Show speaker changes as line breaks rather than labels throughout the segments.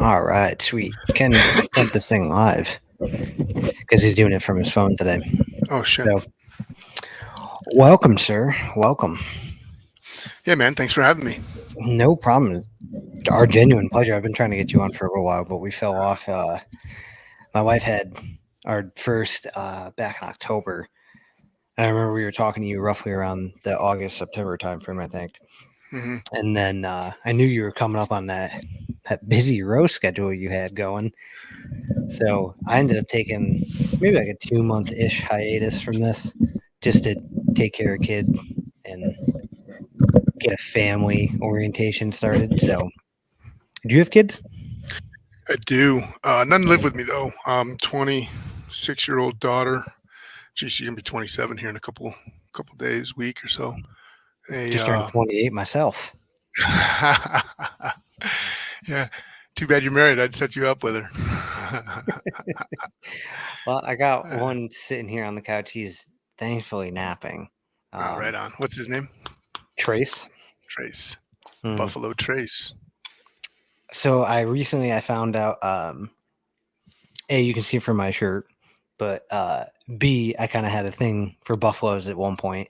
All right, sweet. Ken sent this thing live because he's doing it from his phone today.
Oh shit.
So, welcome, sir. Welcome.
Yeah, man. Thanks for having me.
No problem. Our genuine pleasure. I've been trying to get you on for a little while, but we fell off. My wife had our first back in October. And I remember we were talking to you roughly around the August September timeframe, I think.
Hmm.
And then I knew you were coming up on that busy row schedule you had going. So I ended up taking maybe like a 2 month ish hiatus from this just to take care of kid and get a family orientation started. So, do you have kids?
I do. None live with me though. 26-year-old daughter. She's gonna be 27 here in a couple days, week or so. A
Just turned 28 myself.
yeah. Too bad you're married. I'd set you up with her.
Well, I got one sitting here on the couch. He's thankfully napping.
Oh, right on. What's his name?
Trace.
Trace.
Mm.
Buffalo Trace.
So I found out A, you can see from my shirt, but B, I kind of had a thing for buffaloes at one point.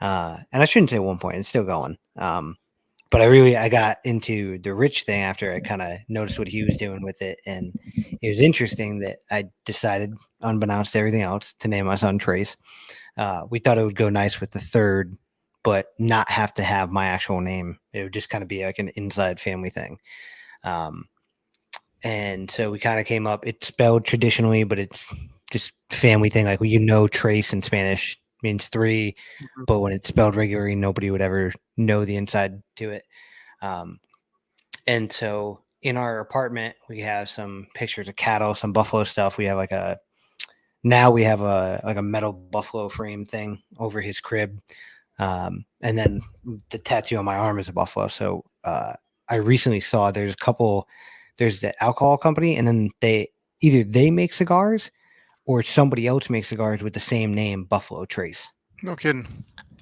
And I shouldn't say one point, it's still going. But I got into the rich thing after I kind of noticed what he was doing with it. And it was interesting that I decided, unbeknownst to everything else, to name my son Trace. We thought it would go nice with the third, but not have to have my actual name. It would just kind of be like an inside family thing. Um, and so we kind of came up, it's spelled traditionally, but it's just family thing. Like, Trace in Spanish means three,
Mhm.
but when it's spelled regularly, nobody would ever know the inside to it. And so in our apartment, we have some pictures of cattle, some buffalo stuff. We have we have a metal buffalo frame thing over his crib. And then the tattoo on my arm is a buffalo. So I recently saw there's the alcohol company, and then they make cigars or somebody else makes cigars with the same name, Buffalo Trace.
No kidding.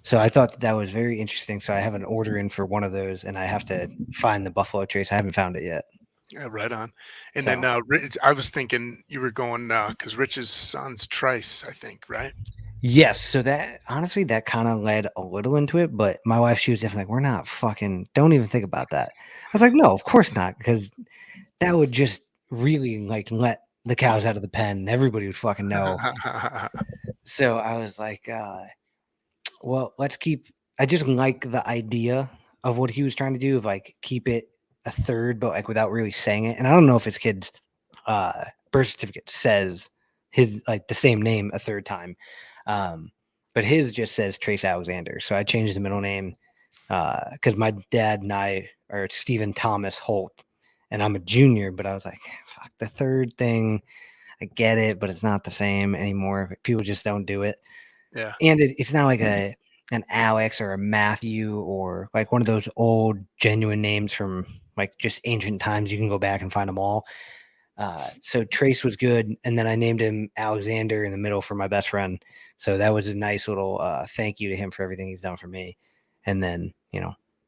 So I thought that was very interesting. So I have an order in for one of those, and I have to find the Buffalo Trace. I haven't found it yet.
Yeah, right on. And then
So
I was thinking you were going because Rich's son's Trice, I think, right?
yes, so that honestly that kind of led a little into it, but my wife, she was definitely like, "We're not fucking. Don't even think about that." I was like, "No, of course not," because that would just really like let the cows out of the pen, and everybody would fucking know. So I was like, well, let's keep. I just like the idea of what he was trying to do of like keep it a third, but like without really saying it. And I don't know if his kid's birth certificate says his like the same name a third time, um, but his just says Trace Alexander. So I changed the middle name because my dad and I are Stephen Thomas Holt, and I'm a junior. But I was like, fuck the third thing. I get it, but it's not the same anymore. People just don't do it.
Yeah.
And it's not like an Alex or a Matthew or like one of those old genuine names from like just ancient times. You can go back and find them all. So Trace was good, and then I named him Alexander in the middle for my best friend. So that was a nice little thank you to him for everything he's done for me. And then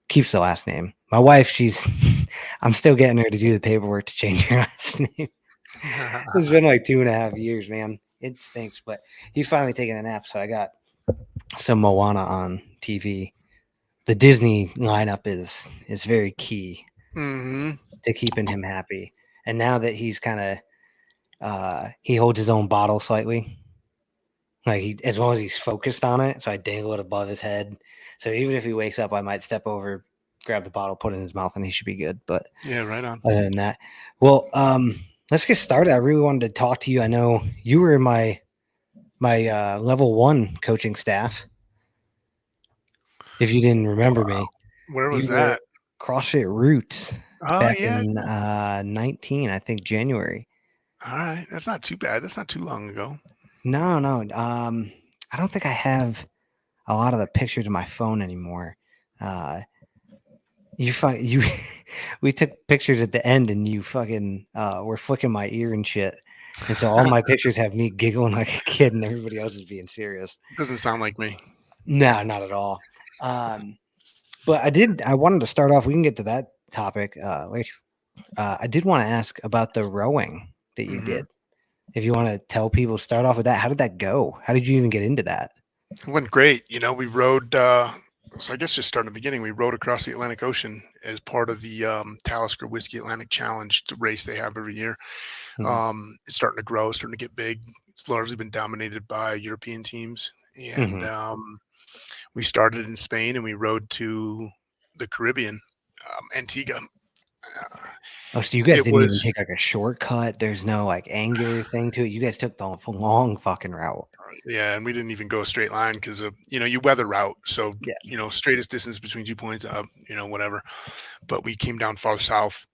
keeps the last name. My wife, she's I'm still getting her to do the paperwork to change her last name. It's been like 2.5 years, man. It stinks, but he's finally taking a nap. So I got some Moana on TV. The Disney lineup is very key
Hmm.
to keeping him happy. And now that he's kind of he holds his own bottle slightly, like as long as he's focused on it. So I dangle it above his head. So even if he wakes up, I might step over, grab the bottle, put it in his mouth, and he should be good. But
Yeah, right on.
other than that, well, let's get started. I really wanted to talk to you. I know you were in my level 1 coaching staff. If you didn't remember me,
Where was
you were at
that?
CrossFit Roots
Oh
back
yeah.
in
Yeah.
19, I think January.
All right. That's not too bad. That's not too long ago.
No, no. I don't think I have a lot of the pictures of my phone anymore. Uh, you we took pictures at the end, and you fucking were flicking my ear and shit. And so all my pictures have me giggling like a kid, and everybody else is being serious.
Doesn't sound like me.
No, not at all. But I wanted to start off. We can get to that topic later. I did want to ask about the rowing that you
Hmm.
did. If you want to tell people, start off with that. How did that go? How did you even get into that?
It went great. We rode. So I guess just start in the beginning. We rode across the Atlantic Ocean as part of the Talisker Whiskey Atlantic Challenge, it's a race they have every year.
Hmm.
It's starting to grow, starting to get big. It's largely been dominated by European teams, and
Hmm.
we started in Spain and we rode to the Caribbean, Antigua.
Oh, so you guys
It
didn't even
was
take like a shortcut. There's no like angular thing to it. You guys took the long fucking route.
Yeah, and we didn't even go a straight line because of you weather route. So
Yeah.
straightest distance between 2 points up, whatever. But we came down far south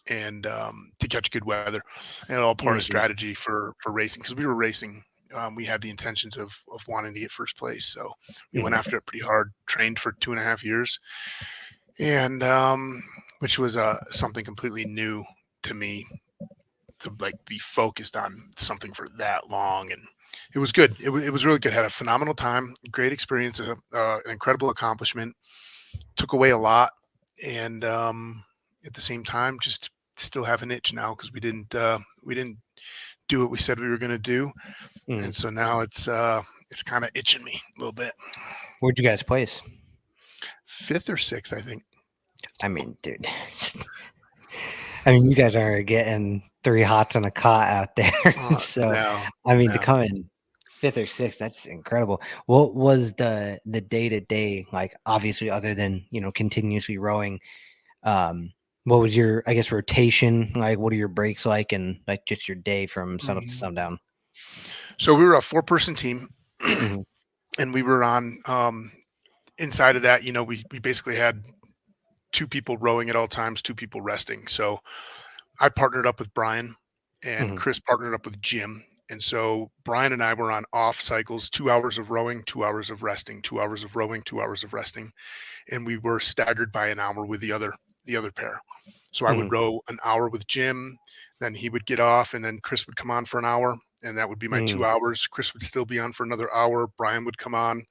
and to catch good weather, and all part of
Hmm.
strategy for racing because we were racing. We had the intentions of wanting to get first place, so we went
Hmm.
after it pretty hard. Trained for 2.5 years, and which was something completely new to me to like be focused on something for that long, and it was good. It was really good. Had a phenomenal time, great experience, an incredible accomplishment. Took away a lot, and at the same time, just still have an itch now because we didn't do what we said we were going to do,
Hmm.
and so now it's kind of itching me a little bit.
Where'd you guys place?
Fifth or sixth, I think.
I mean, dude. I mean, you guys are getting three hots on a cot out there. So,
No,
I mean, to
no.
come in fifth or sixth, that's incredible. What was the day to day like? Obviously, other than continuously rowing, um, what was your I guess rotation like? What are your breaks like, and like just your day from sun up to
Mhm.
sundown?
So we were a four-person team,
Hmm.
and we were on inside of that. We basically had two people rowing at all times, two people resting. So I partnered up with Brian, and
Hmm.
Chris partnered up with Jim. And so Brian and I were on off cycles, 2 hours of rowing, 2 hours of resting, 2 hours of rowing, 2 hours of resting. And we were staggered by an hour with the other pair. So I
Hmm.
would row an hour with Jim, then he would get off, and then Chris would come on for an hour, and that would be my
Hmm.
2 hours. Chris would still be on for another hour. Brian would come on,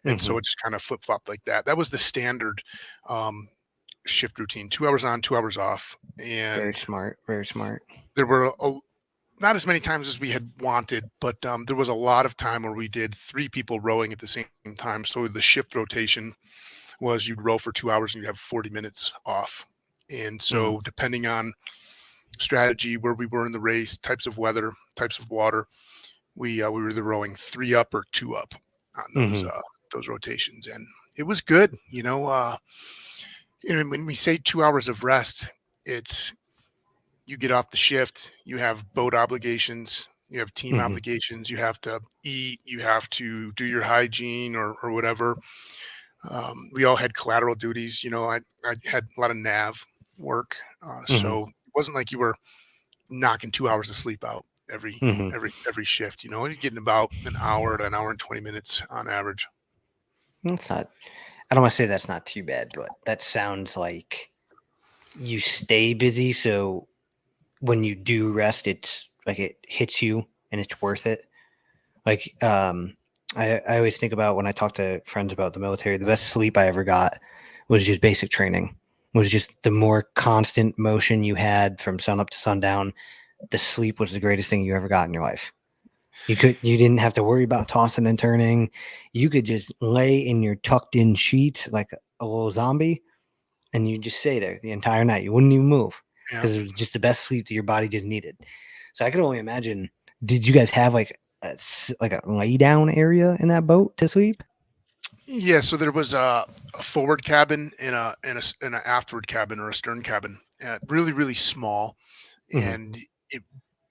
and so
Hmm.
it just kind of flip flopped like that. That was the standard um, shift routine: 2 hours on, 2 hours off,
Very
and
smart. Very smart.
there were not as many times as we had wanted, but there was a lot of time where we did three people rowing at the same time. So the shift rotation was you'd row for 2 hours and you have 40 minutes off. And
Hmm.
so, depending on strategy, where we were in the race, types of weather, types of water, we were either rowing three up or two up on
Hmm.
those rotations, and it was good. When we say 2 hours of rest, it's you get off the shift, you have boat obligations, you have team
Hmm.
obligations, you have to eat, you have to do your hygiene or whatever. We all had collateral duties. I had a lot of nav work,
Hmm.
so it wasn't like you were knocking 2 hours of sleep out every
Hmm.
every shift. You're getting about an hour to an hour and 20 minutes on average.
That's not. I don't want to say that's not too bad, but that sounds like you stay busy. So when you do rest, it's like it hits you and it's worth it. Like, I always think about when I talk to friends about the military, the best sleep I ever got was just basic training. Was just the more constant motion you had from sun up to sundown. The sleep was the greatest thing you ever got in your life. You didn't have to worry about tossing and turning. You could just lay in your tucked in sheets like a little zombie, and you just stay there the entire night. You wouldn't even move
Yeah.
because it was just the best sleep that your body just needed. So I could only imagine. Did you guys have like like a lay down area in that boat to sleep?
Yeah, so there was a forward cabin and an aftward cabin or a stern cabin, really really small,
Hmm.
and it,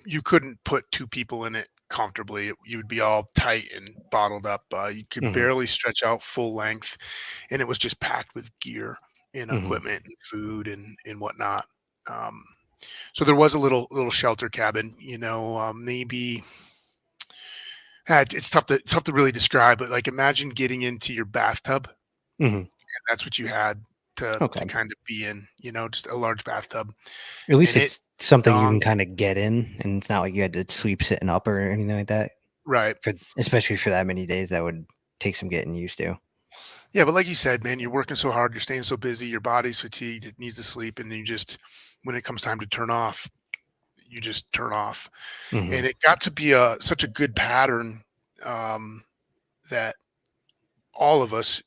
you couldn't put two people in it comfortably. You would be all tight and bottled up. You could
Hmm.
barely stretch out full length, and it was just packed with gear and
Hmm.
equipment and food and whatnot. Um, so there was a little shelter cabin, maybe it's tough to really describe, but like imagine getting into your bathtub,
Hmm.
and that's what you had to
Okay.
kind of be in, just a large bathtub,
At least
and it
it's something you can
stunk.
kind of get in, and it's not like you had to sleep sitting up or anything like that.
Right.
For especially for that many days, that would take some getting used to.
Yeah, but like you said, man, you're working so hard, you're staying so busy, your body's fatigued, it needs to sleep, and then you just when it comes time to turn off, you just turn off.
Hmm.
And it got to be a such a good pattern um, that all of us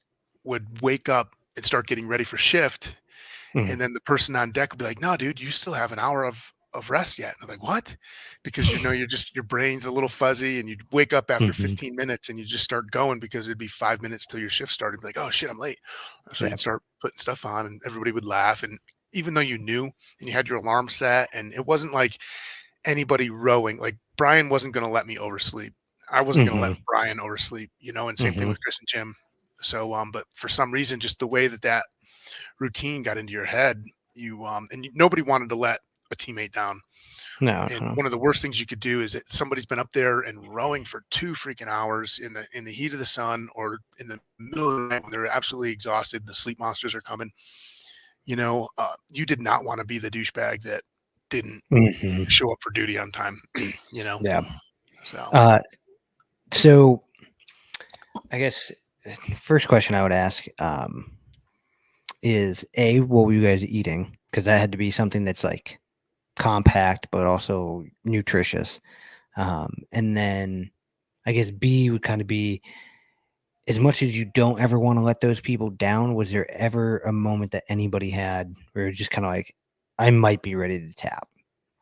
would wake up and start getting ready for shift,
Hmm.
and then the person on deck would be like, "No, dude, you still have an hour of rest yet." And I'm like, "What?" Because you're just your brain's a little fuzzy, and you'd wake up after
Hmm.
15 minutes and you just start going because it'd be 5 minutes till your shift started. Be like, "Oh shit, I'm late." So
Yeah.
you'd start putting stuff on, and everybody would laugh. And even though you knew and you had your alarm set, and it wasn't like anybody rowing, like Brian wasn't going to let me oversleep. I wasn't going to let
Hmm.
Brian oversleep, and same thing
Hmm.
with Chris and Jim. So, but for some reason, just the way that routine got into your head, nobody wanted to let a teammate down.
No,
And
no.
one of the worst things you could do is that somebody's been up there and rowing for 2 freaking hours in the heat of the sun or in the middle of the night when they're absolutely exhausted, the sleep monsters are coming. You did not want to be the douchebag that didn't
Hmm.
show up for duty on time. you know,
Yeah.
so
Uh, so I guess first question I would ask is what were you guys eating? Because that had to be something that's like compact but also nutritious. And then I guess B would kind of be as much as you don't ever want to let those people down. Was there ever a moment that anybody had where it's just kind of like, I might be ready to tap?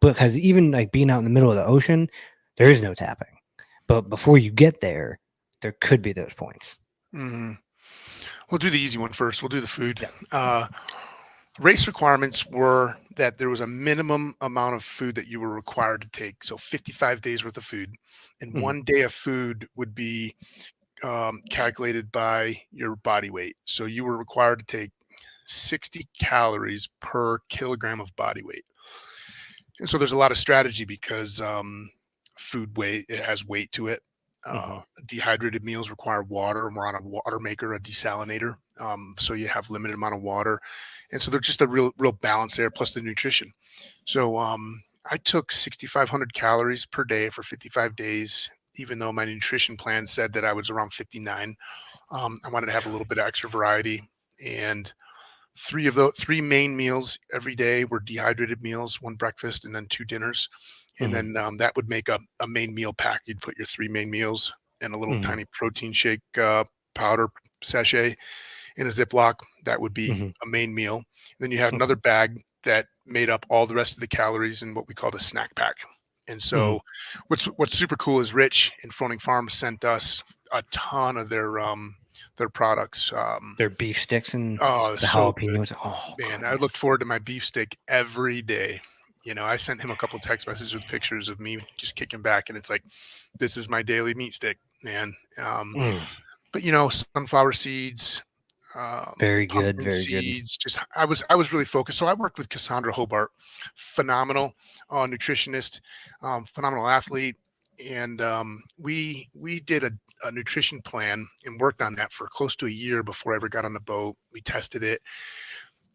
Because even like being out in the middle of the ocean, there is no tapping. But before you get there could be those points.
mhm. We'll do the easy one first. We'll do the food.
Yeah.
Uh, Race requirements were that there was a minimum amount of food that you were required to take. So 55 days worth of food, and
Hmm.
1 day of food would be calculated by your body weight. So you were required to take 60 calories per kilogram of body weight. And so there's a lot of strategy because food weight it has weight to it.
Hmm.
Dehydrated meals require water, and we're on a water maker, a desalinator. So you have limited amount of water, and so there's just a real balance there. Plus the nutrition. So I took 6,500 calories per day for 55 days, even though my nutrition plan said that I was around 59. I wanted to have a little bit of extra variety, and three main meals every day were dehydrated meals, one breakfast and then two dinners. And
Hmm.
then that would make a main meal pack. You'd put your three main meals and a little
Hmm.
tiny protein shake powder sachet in a Ziploc. That would be
Hmm.
a main meal. And then you had
Okay.
another bag that made up all the rest of the calories in what we called a snack pack. And
Hmm.
so what's super cool is Rich in Froning Farms sent us a ton of their products.
Their beef sticks and
Oh,
the
so good.
jalapenos. Oh
Man, I looked
goodness.
forward to my beef stick every day. I sent him a couple text messages with pictures of me just kicking back, and it's like, this is my daily meat stick, man.
Mm,
But sunflower seeds,
very good.
pumpkin
Very good.
seeds. Just I was really focused. So I worked with Cassandra Hobart, phenomenal nutritionist, phenomenal athlete, and we did a nutrition plan and worked on that for close to a year before I ever got on the boat. We tested it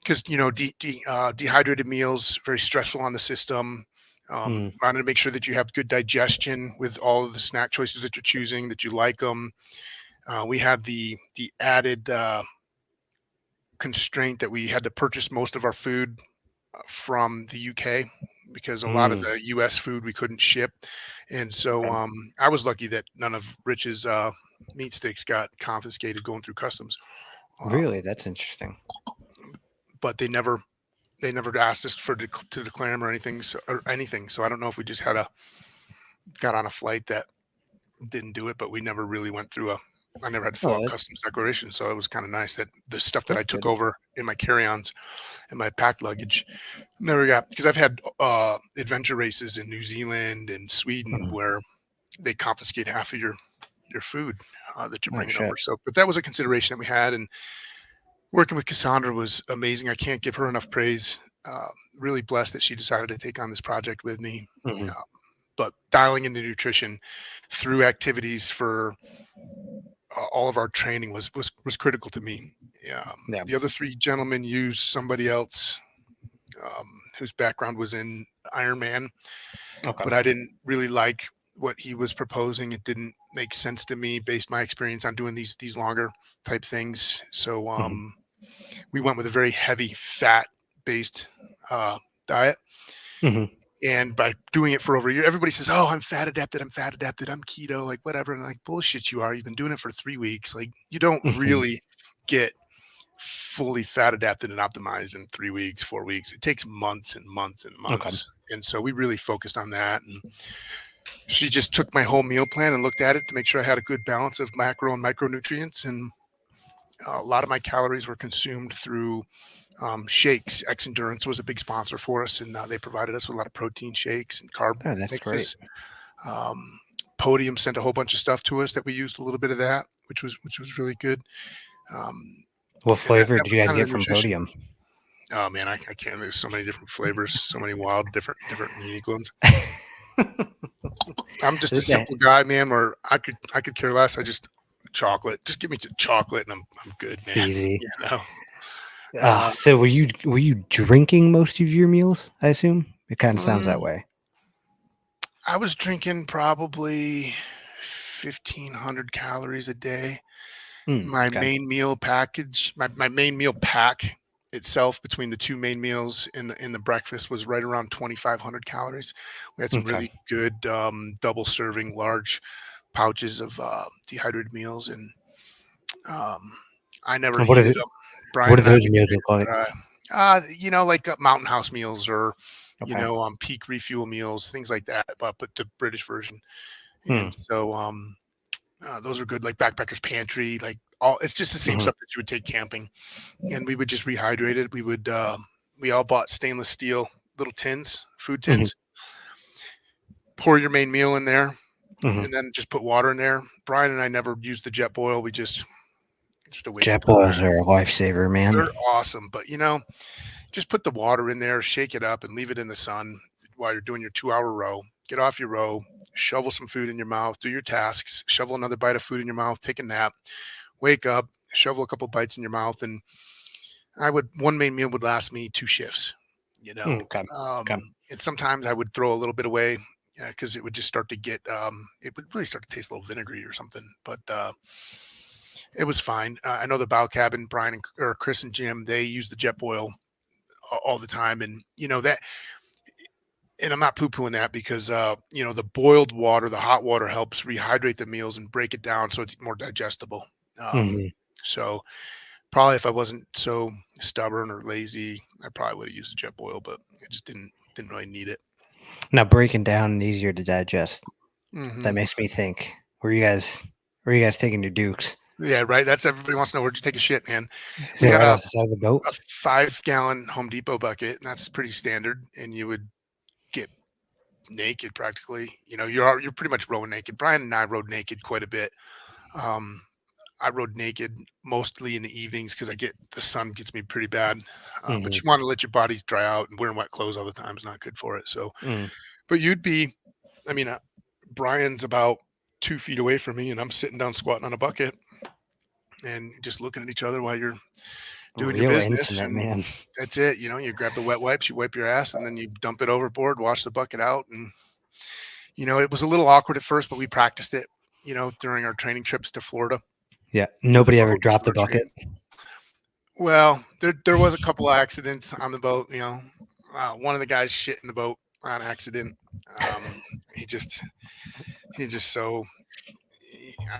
because dehydrated meals very stressful on the system.
Mm,
Wanted to make sure that you have good digestion with all of the snack choices that you're choosing, that you like them. We had the added constraint that we had to purchase most of our food from the UK because a lot of
mm.
the US food we couldn't ship. And so
Okay.
I was lucky that none of Rich's meat sticks got confiscated going through customs.
Really,
Um,
that's interesting.
but they never asked us to declare them or anything, so I don't know if we just got on a flight that didn't do it, but we never really went through a I never had to fill
Oh,
out customs declaration, so it was kind of nice that the stuff that I
that's
took
good.
over in my carry-ons and my packed luggage never got because I've had adventure races in New Zealand and Sweden
Mhm.
where they confiscate half of your food that you're
Oh
bringing over.
shit.
So, but that was a consideration that we had, and working with Cassandra was amazing. I can't give her enough praise. Uh, really blessed that she decided to take on this project with me.
Hmm.
Uh, but dialing into nutrition through activities for all of our training was critical to me.
Yeah.
The other three gentlemen used somebody else whose background was in Iron Man,
Okay.
but I didn't really like what he was proposing. It didn't makes sense to me based my experience on doing these longer type things. So
Hmm.
we went with a very heavy fat based diet.
Hmm.
And by doing it for over a year, everybody says, "Oh, I'm fat adapted. I'm fat adapted. I'm keto, like whatever." And I'm like, bullshit, you are. You've been doing it for 3 weeks. Like, you don't
Hmm.
really get fully fat adapted and optimized in 3 weeks, 4 weeks. It takes months and months and
Okay.
months. And so we really focused on that. And she just took my whole meal plan and looked at it to make sure I had a good balance of macro and micronutrients. And a lot of my calories were consumed through shakes. X Endurance was a big sponsor for us, and they provided us with a lot of protein shakes and carb
Oh, that's great.
mixes. Um, Podium sent a whole bunch of stuff to us that we used a little bit of that, which was really good. Um,
What
and that,
flavor
that
did
was
you guys
kind of
get
the
from
nutrition.
Podium?
Oh man, I can't. There's so many different flavors, so many wild, different unique ones. I'm just a
That-
simple guy, man. Where I could care less. I just chocolate. Just give me chocolate, and I'm good,
it's
man.
easy.
You know. Uh,
So were you drinking most of your meals? I assume it kind of sounds that
mm,
way.
I was drinking probably 1,500 calories a day. My
Okay.
main meal package, my main meal pack itself between the two main meals in the breakfast was right around 2,500 calories. We had some
Okay.
really good double serving large pouches of dehydrated meals, and um, I never
And What is
heated
it?
them.
What
Brian
do
and I,
those
we
meals
did
look like?
it. Like Mountain House meals or
Okay.
peak refuel meals, things like that. But the British version,
Hmm.
and so those are good, like Backpackers Pantry, like all. It's just the same
Hmm.
stuff that you would take camping, and we would just rehydrate it. We all bought stainless steel little tins, food
Hmm.
tins. Pour your main meal in there,
Hmm.
and then just put water in there. Brian and I never used the jet boil. We just a waste of
Jet
time.
boils are a lifesaver, man.
They're awesome, but just put the water in there, shake it up, and leave it in the sun while you're doing your 2 hour row. Get off your row, shovel some food in your mouth, do your tasks, shovel another bite of food in your mouth, take a nap, wake up, shovel a couple bites in your mouth, and one main meal would last me 2 shifts. You know,
Okay. Okay.
and sometimes I would throw a little bit away because it would just start to get it would really start to taste a little vinegary or something. But it was fine. I know the bow cabin, Brian or Chris and Jim, they use the jet boil all the time, and that. And I'm not poo pooing that because the boiled water, the hot water helps rehydrate the meals and break it down so it's more digestible. Um,
Hmm.
so probably if I wasn't so stubborn or lazy, I probably would have used the jet boil, but I just didn't really need it.
Now breaking down and easier to digest.
Hmm.
That makes me think. Where you guys taking your dukes?
Yeah, right. That's everybody wants to know where'd you take a shit, man.
Is
We
it
got
right
a
off the side of the boat?
a 5 gallon Home Depot bucket, and that's pretty standard. And you would get naked practically. You're pretty much rowing naked. Brian and I rode naked quite a bit. Um, I rode naked mostly in the evenings because the sun gets me pretty bad. But
Hmm.
you want to let your bodies dry out, and wearing wet clothes all the time is not good for it. So,
Mm.
but I mean, Brian's about 2 feet away from me, and I'm sitting down squatting on a bucket and just looking at each other while you're doing your
Real
business.
intimate,
And
man.
that's it. You grab the wet wipes, you wipe your ass, and then you dump it overboard, wash the bucket out. And, it was a little awkward at first, but we practiced it, during our training trips to Florida
Yeah.
with a
Nobody ever
boat and
dropped the
archery.
bucket.
Well, there was a couple of accidents on the boat. One of the guys shit in the boat on accident. Um, he just he just so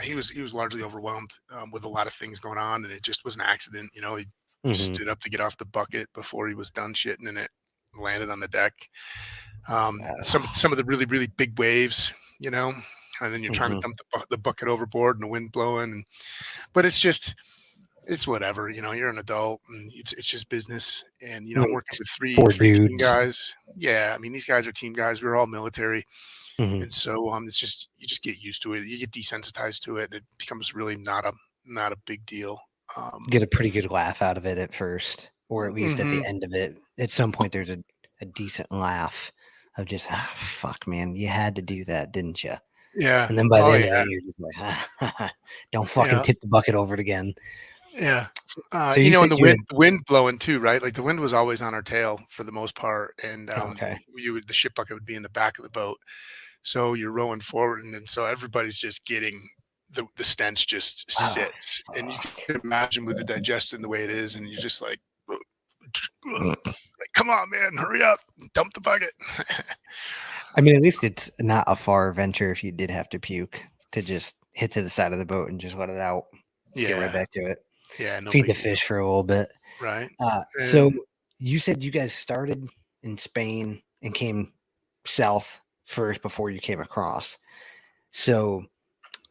he was largely overwhelmed with a lot of things going on, and it just was an accident. He
Hmm.
stood up to get off the bucket before he was done shitting, and it landed on the deck. Some of the really really big waves, and then you're trying to
Hmm.
dump the bucket overboard and the wind blowing, but it's whatever. You're an adult and it's just business. And I'm working with three
Four
three team
dudes.
guys. Yeah, I mean these guys are team guys. We're all military,
Hmm.
and so it's just you just get used to it. You get desensitized to it, and it becomes really not a big deal.
Get a pretty good laugh out of it at first, or at least at the
Mhm.
end of it. At some point, there's a decent laugh of just, fuck, man, you had to do that, didn't you?
Yeah.
And then by the
Oh
end of
yeah.
it, you're just like, don't fucking
Yeah.
tip the bucket over it again.
Yeah.
So you
And
said you had,
the wind blowing too, right? Like the wind was always on our tail for the most part, and
okay.
the ship bucket would be in the back of the boat. So you're rowing forward, and then so everybody's just getting the stench just
Oh,
sits, and you
fuck.
can imagine with the digestion the way it is, and you're just like, like, come on, man, hurry up, dump the bucket.
I mean, at least it's not a far venture if you did have to puke to just hit to the side of the boat and just let it out, get right
Yeah,
back to it,
yeah, no
feed the
big deal,
fish for a little bit.
right?
So
And
you said you guys started in Spain and came south first before you came across. So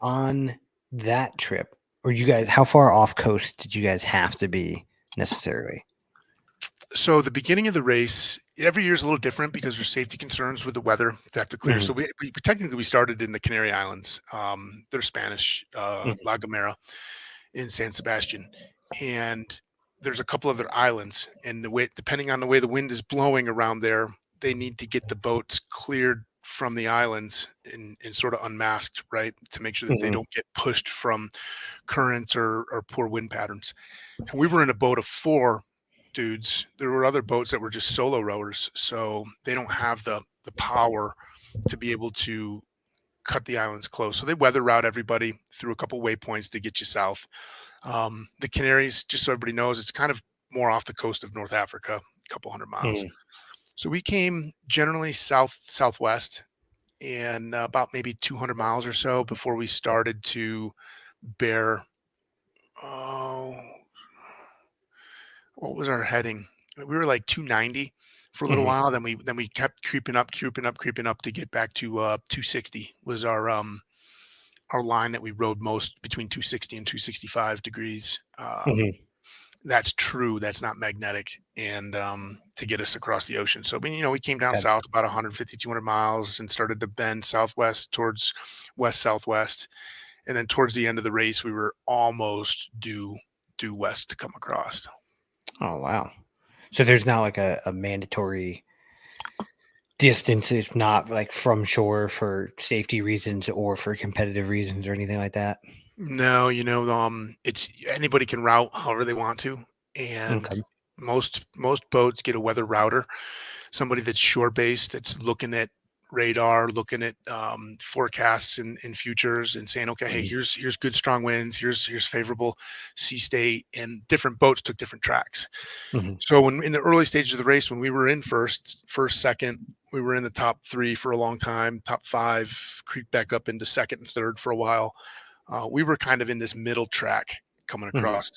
on that trip, or you guys, how far off coast did you guys have to be necessarily?
so the beginning of the race, every year is a little different because there's safety concerns with the weather to have to clear. So
Hmm.
we technically we started in the Canary Islands. They're Spanish,
Hmm.
La Gomera in San Sebastian, and there's a couple other islands. And the way, depending on the way the wind is blowing around there, they need to get the boats cleared from the islands and sort of unmasked, right, to make sure that they
Hmm.
don't get pushed from currents or poor wind patterns. And we were in a boat of four dudes. There were other boats that were just solo rowers, so they don't have the power to be able to cut the islands close. So they weather route everybody through a couple waypoints to get you south. The Canaries, just so everybody knows, it's kind of more off the coast of North Africa, a couple hundred miles.
Hmm.
So we came generally southwest and about maybe 200 miles or so before we started to bear. Oh, what was our heading? We were like 290 for a little
Hmm.
while. Then we kept creeping up to get back to 260 was our line that we rode most between 260 and 265 degrees.
Hmm.
That's true. That's not magnetic, and to get us across the ocean. So we came down
Got.
south about 150, 200 miles and started to bend southwest towards west southwest, and then towards the end of the race, we were almost due west to come across.
Oh wow. So there's not like a mandatory distance, if not like from shore for safety reasons or for competitive reasons or anything like that.
No, it's anybody can route however they want to, and
Okay.
most boats get a weather router, somebody that's shore based, that's looking at radar, looking at forecasts and futures, and saying, okay, hey,
Hmm.
here's good strong winds, here's favorable sea state, and different boats took different tracks.
Hmm.
So when in the early stages of the race, when we were in first, second, we were in the top three for a long time, top five, creeped back up into second and third for a while. We were kind of in this middle track coming
Hmm.
across.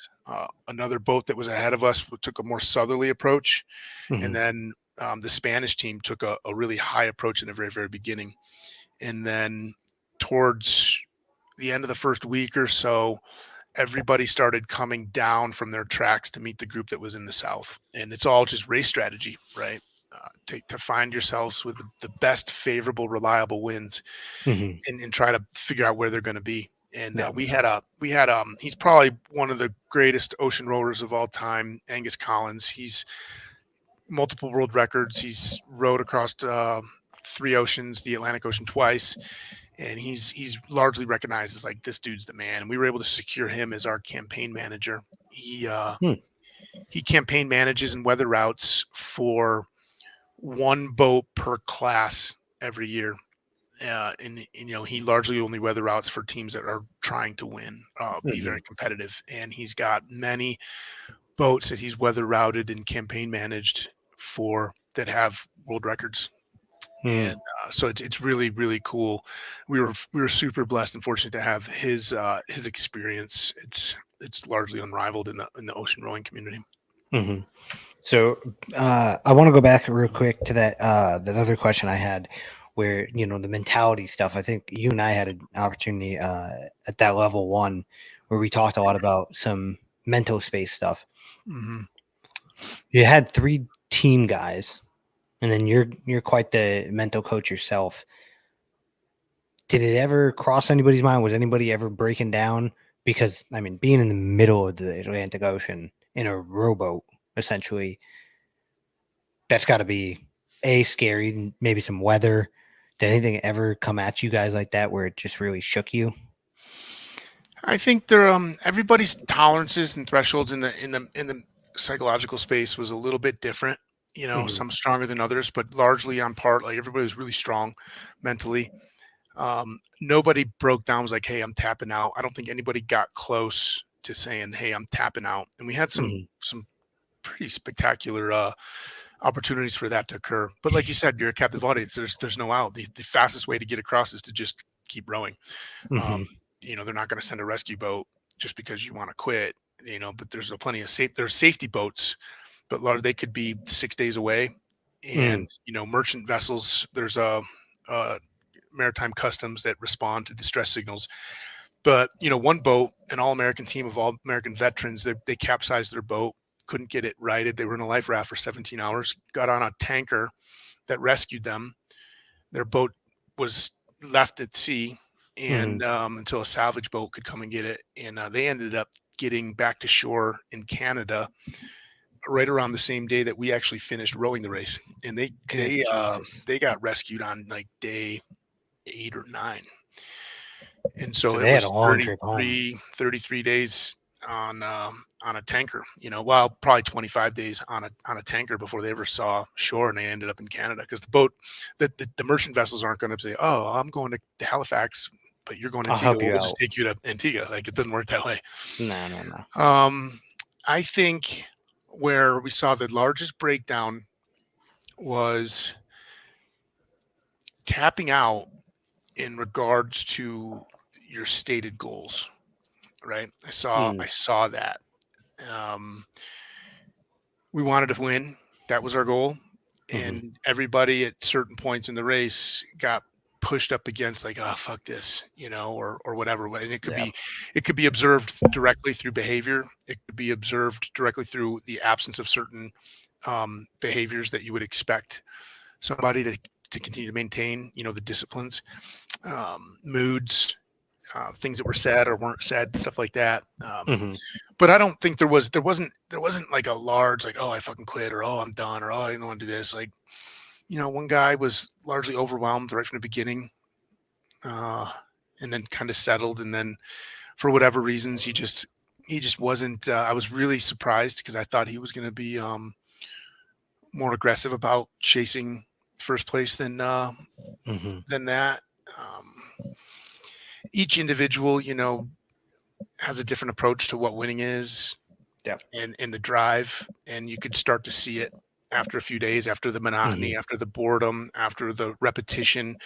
Another boat that was ahead of us took a more southerly approach, and
Hmm.
then the Spanish team took a really high approach in the very, very beginning. And then towards the end of the first week or so, everybody started coming down from their tracks to meet the group that was in the south. And it's all just race strategy, right? To find yourselves with the best favorable, reliable winds
Hmm.
and try to figure out where they're going to be. And
Yeah.
we had he's probably one of the greatest ocean rowers of all time, Angus Collins. He's multiple world records. He's rowed across three oceans, the Atlantic Ocean twice, and he's largely recognized as like this dude's the man. And we were able to secure him as our campaign manager. He uh,
Hmm.
he campaign manages and weather routes for one boat per class every year. And he largely only weather routes for teams that are trying to win, be
Hmm.
very competitive. And he's got many boats that he's weather routed and campaign managed for that have world records.
Hmm.
And so it's really really cool. We were super blessed and fortunate to have his experience. It's largely unrivaled in the ocean rowing community.
Hmm. So I want to go back real quick to that other question I had, where the mentality stuff. I think you and I had an opportunity at that level one where we talked a lot about some mental space stuff.
Hmm.
You had three team guys, and then you're quite the mental coach yourself. Did it ever cross anybody's mind? Was anybody ever breaking down? Because I mean, being in the middle of the Atlantic Ocean in a rowboat, essentially, that's got to be scary. Maybe some weather. Did anything ever come at you guys like that where it just really shook you?
I think everybody's tolerances and thresholds in the psychological space was a little bit different.
Mhm.
some stronger than others, but largely on part, like everybody was really strong mentally. Nobody broke down, was like, "Hey, I'm tapping out." I don't think anybody got close to saying, "Hey, I'm tapping out." And we had
Mhm.
some pretty spectacular opportunities for that to occur. But like you said, you're a captive audience. There's no out. The fastest way to get across is to just keep rowing. Um,
Mhm.
they're not going to send a rescue boat just because you want to quit. But there's a plenty of there's safety boats, but they could be 6 days away.
Mm.
And merchant vessels. There's a maritime customs that respond to distress signals. But one boat, an all-American team of all-American veterans, they capsized their boat, couldn't get it righted. They were in a life raft for 17 hours, got on a tanker that rescued them. Their boat was left at sea,
Mhm.
and until a salvage boat could come and get it, and they ended up getting back to shore in Canada right around the same day that we actually finished rowing the race, and they
Good
they uh,
Jesus.
they got rescued on like day 8 or 9. And so
So
it
they had a
was
long trip home.
33 days on a tanker, well, probably 25 days on a tanker before they ever saw shore, and they ended up in Canada because the boat, the merchant vessels aren't going to say, "Oh, I'm going to Halifax, but you're going to
I'll
Antigua.
help
Well,
you
we'll just
out.
take you to Antigua." Like, it doesn't work that way.
No, no, no.
Um, I think where we saw the largest breakdown was tapping out in regards to your stated goals. Right? I
Mm.
saw that. Um, we wanted to win. That was our goal.
Mhm.
And everybody at certain points in the race got pushed up against, like, "Oh, fuck this," or whatever. And
Yeah.
it could be observed directly through behavior. It could be observed directly through the absence of certain behaviors that you would expect somebody to continue to maintain, the disciplines, moods, things that were said or weren't said, stuff like that.
Mhm.
But I don't think there wasn't like a large, like, "Oh, I fucking quit," or "Oh, I'm done," or "Oh, I don't want to do this." Like, one guy was largely overwhelmed right from the beginning, uh, and then kind of settled, and then for whatever reasons he just wasn't. I was really surprised because I thought he was going to be more aggressive about chasing first place
Mhm.
than that. Um, each individual, has a different approach to what winning is,
Yep.
and the drive, and you could start to see it after a few days, after the monotony,
Mhm.
after the boredom, after the repetition,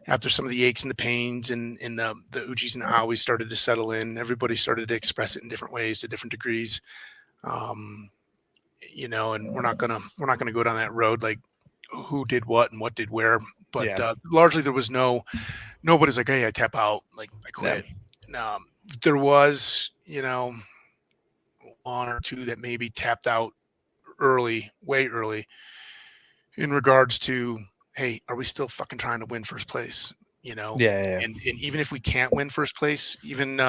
after some of the aches and the pains, and the ujis and aois started to settle in. Everybody started to express it in different ways to different degrees. um, and we're not gonna go down that road, like who did what and what did where. But
Yeah.
largely there was nobody's like, "Hey, I tap out, like I
Yeah.
quit." um, there was, one or two that maybe tapped out early, way early, in regards to, "Hey, are we still fucking trying to win first place?"
Yeah, yeah,
And even if we can't win first place, even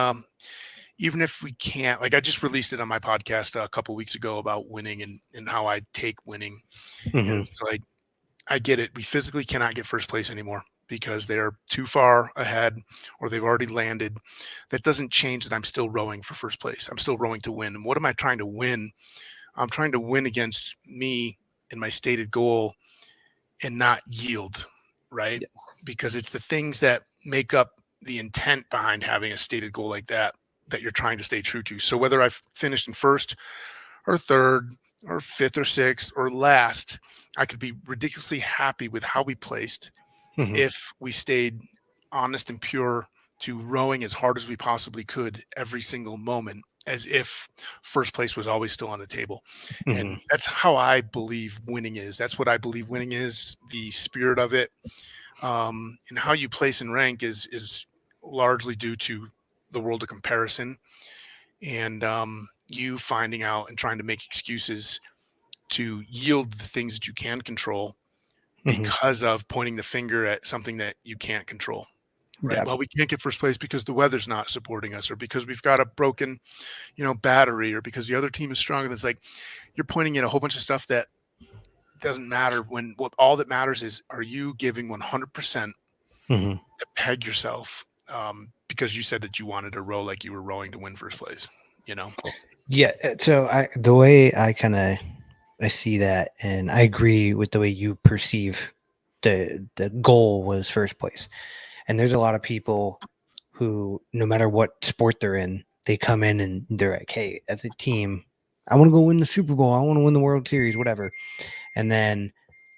if we can't, like, I just released it on my podcast a couple weeks ago about winning and how I take winning,
yeah.
and
Mhm.
it's like, I get it. We physically cannot get first place anymore because they're too far ahead or they've already landed. That doesn't change that I'm still rowing for first place. I'm still rowing to win. And what am I trying to win? I'm trying to win against me and my stated goal and not yield, right?
Yeah.
Because it's the things that make up the intent behind having a stated goal like that that you're trying to stay true to. So whether I've finished in first or third or fifth or sixth or last, I could be ridiculously happy with how we placed
Mhm.
if we stayed honest and pure to rowing as hard as we possibly could every single moment, as if first place was always still on the table.
Mhm.
And that's how I believe winning is. That's what I believe winning is, the spirit of it. And how you place and rank is largely due to the world of comparison, and you finding out and trying to make excuses to yield the things that you can control
Mhm.
because of pointing the finger at something that you can't control. Right.
Yeah.
Well, we can't get first place because the weather's not supporting us, or because we've got a broken, battery, or because the other team is stronger. That's like, you're pointing at a whole bunch of stuff that doesn't matter, when what all that matters is, are you giving 100%
Mhm.
to peg yourself, because you said that you wanted to row like you were rowing to win first place, you know?
Yeah. So the way I kind of I see that, and I agree with the way you perceive the goal was first place. And there's a lot of people who, no matter what sport they're in, they come in and they're like, "Hey, as a team, I want to go win the Super Bowl. I want to win the World Series, whatever." And then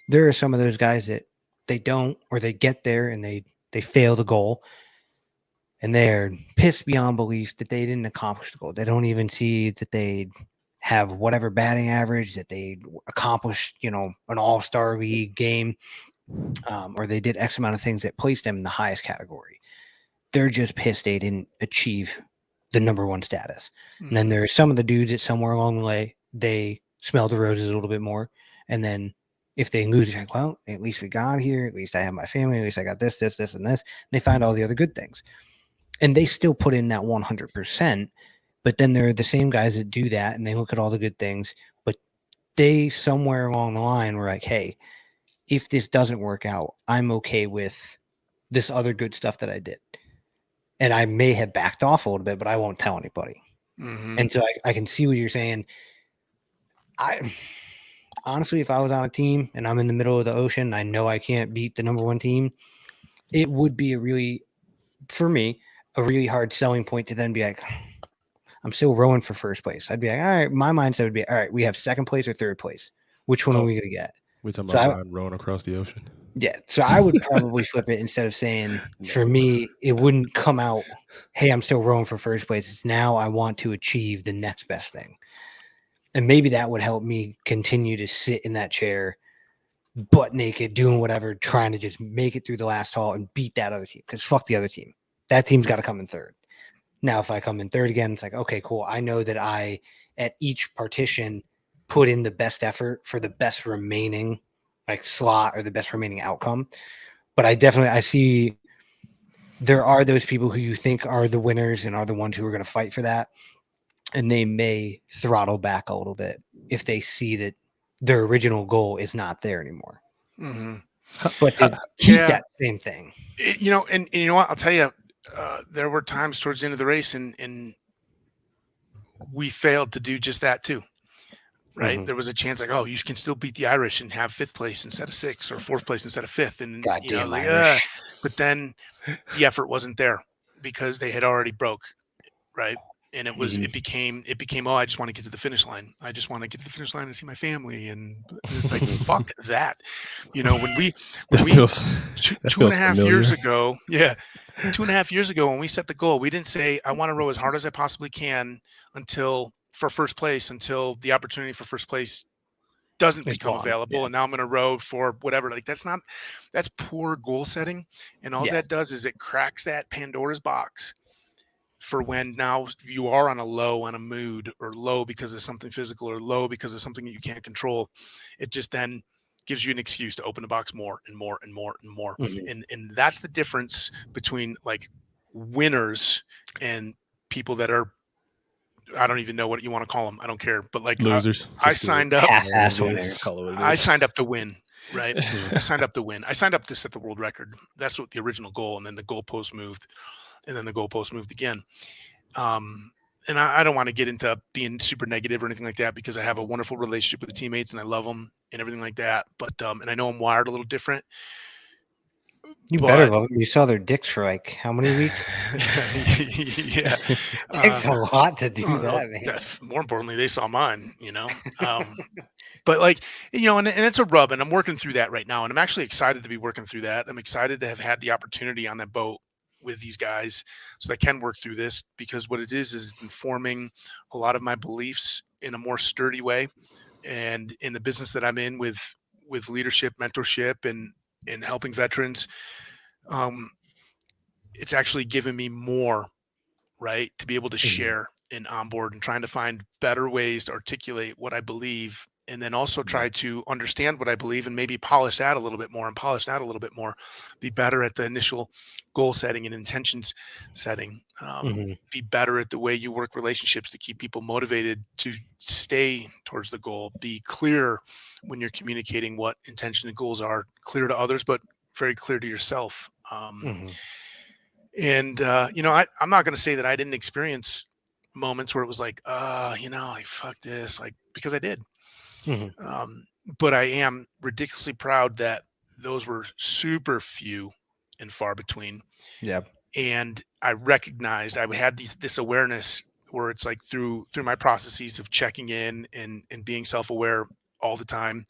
there are some of those guys that they don't, or they get there and they fail the goal, and they're pissed beyond belief that they didn't accomplish the goal. They don't even see that they have whatever batting average that they accomplished, an all-star league game, or they did X amount of things that placed them in the highest category. They're just pissed they didn't achieve the number one status. And then
Mhm.
there's some of the dudes that somewhere along the way, they smell the roses a little bit more. And then if they lose, you're like, well, at least we got here. At least I have my family. At least I got this, this, this, and this. And they find all the other good things. And they still put in that 100%. But then there are the same guys that do that and they look at all the good things. But they somewhere along the line were like, hey, if this doesn't work out, I'm okay with this other good stuff that I did. And I may have backed off a little bit, but I won't tell anybody.
Mhm.
And so I can see what you're saying. I honestly, if I was on a team and I'm in the middle of the ocean, I know I can't beat the number one team. It would be for me, a really hard selling point to then be like, I'm still rowing for first place. I'd be like, all right, my mindset would be, all right, we have second place or third place. Which one are
Oh,
we going to get?
we talking
So
about Ryan rowing across the ocean?
so I would probably flip it instead of saying, for
No.
me, it wouldn't come out, hey, I'm still rowing for first place. It's now I want to achieve the next best thing. And maybe that would help me continue to sit in that chair, butt naked, doing whatever, trying to just make it through the last haul and beat that other team. Because fuck the other team. That team's got to come in third. Now, if I come in third again, it's like, okay, cool. I know that I, at each partition, put in the best effort for the best remaining slot or the best remaining outcome. But I see there are those people who you think are the winners and are the ones who are going to fight for that. And they may throttle back a little bit if they see that their original goal is not there anymore.
Mhm.
But to keep
Yeah.
that same thing.
And you know what? I'll tell you, there were times towards the end of the race, and we failed to do just that too. Right?
Mm-hmm.
There was a chance like, oh, you can still beat the Irish and have fifth place instead of sixth, or fourth place instead of fifth, and
Goddamn
like,
Irish.
but then the effort wasn't there because they had already broke, right? And it became, oh, I just want to get to the finish line. I just want to get to the finish line and see my family, and it's like, fuck that. When we
That
we
feels that
two and
feels
a half
familiar.
years ago, yeah, 2.5 years ago when we set the goal, we didn't say I want to row as hard as I possibly can for first place until the opportunity for first place doesn't
It's
become
gone.
available,
Yeah.
and now I'm going to row for whatever. Like that's poor goal setting, and all
Yeah.
that does is it cracks that Pandora's box for when now you are on a low on a mood, or low because of something physical, or low because of something that you can't control. It just then gives you an excuse to open the box more and more and more and more.
Mm-hmm.
And that's the difference between like winners and people that are, I don't even know what you want to call them. I don't care. But like
Losers.
I
Just
signed up.
Half-ass
Just
winners.
call it what it
I
is.
signed up to win, right?
Mhm.
I signed up to win. I signed up to set the world record. That's what the original goal. And then the goalpost moved, and then the goalpost moved again. Um, and I don't want to get into being super negative or anything like that, because I have a wonderful relationship with the teammates and I love them and everything like that. But and I know I'm wired a little different.
You better
But
love them. You saw their dicks for how many weeks?
yeah,
Takes a lot to do that, man.
more importantly, they saw mine. But like, and it's a rub, and I'm working through that right now, and I'm actually excited to be working through that. I'm excited to have had the opportunity on that boat with these guys so that I can work through this, because what it is it's informing a lot of my beliefs in a more sturdy way, and in the business that I'm in with leadership, mentorship, and helping veterans. um it's actually given me more, right, to be able to
Mhm.
share and onboard, and trying to find better ways to articulate what I believe, and then also try to understand what I believe, and maybe polish that a little bit more, and polish that a little bit more, be better at the initial goal setting and intentions setting,
Mhm.
be better at the way you work relationships to keep people motivated to stay towards the goal, be clear when you're communicating what intention and goals are, clear to others, but very clear to yourself.
Mhm.
And I'm not going to say that I didn't experience moments where it was like, like fuck this, like, because I did.
Mhm.
But I am ridiculously proud that those were super few and far between.
Yeah.
And I recognized I had this awareness where it's like through my processes of checking in and being self-aware all the time,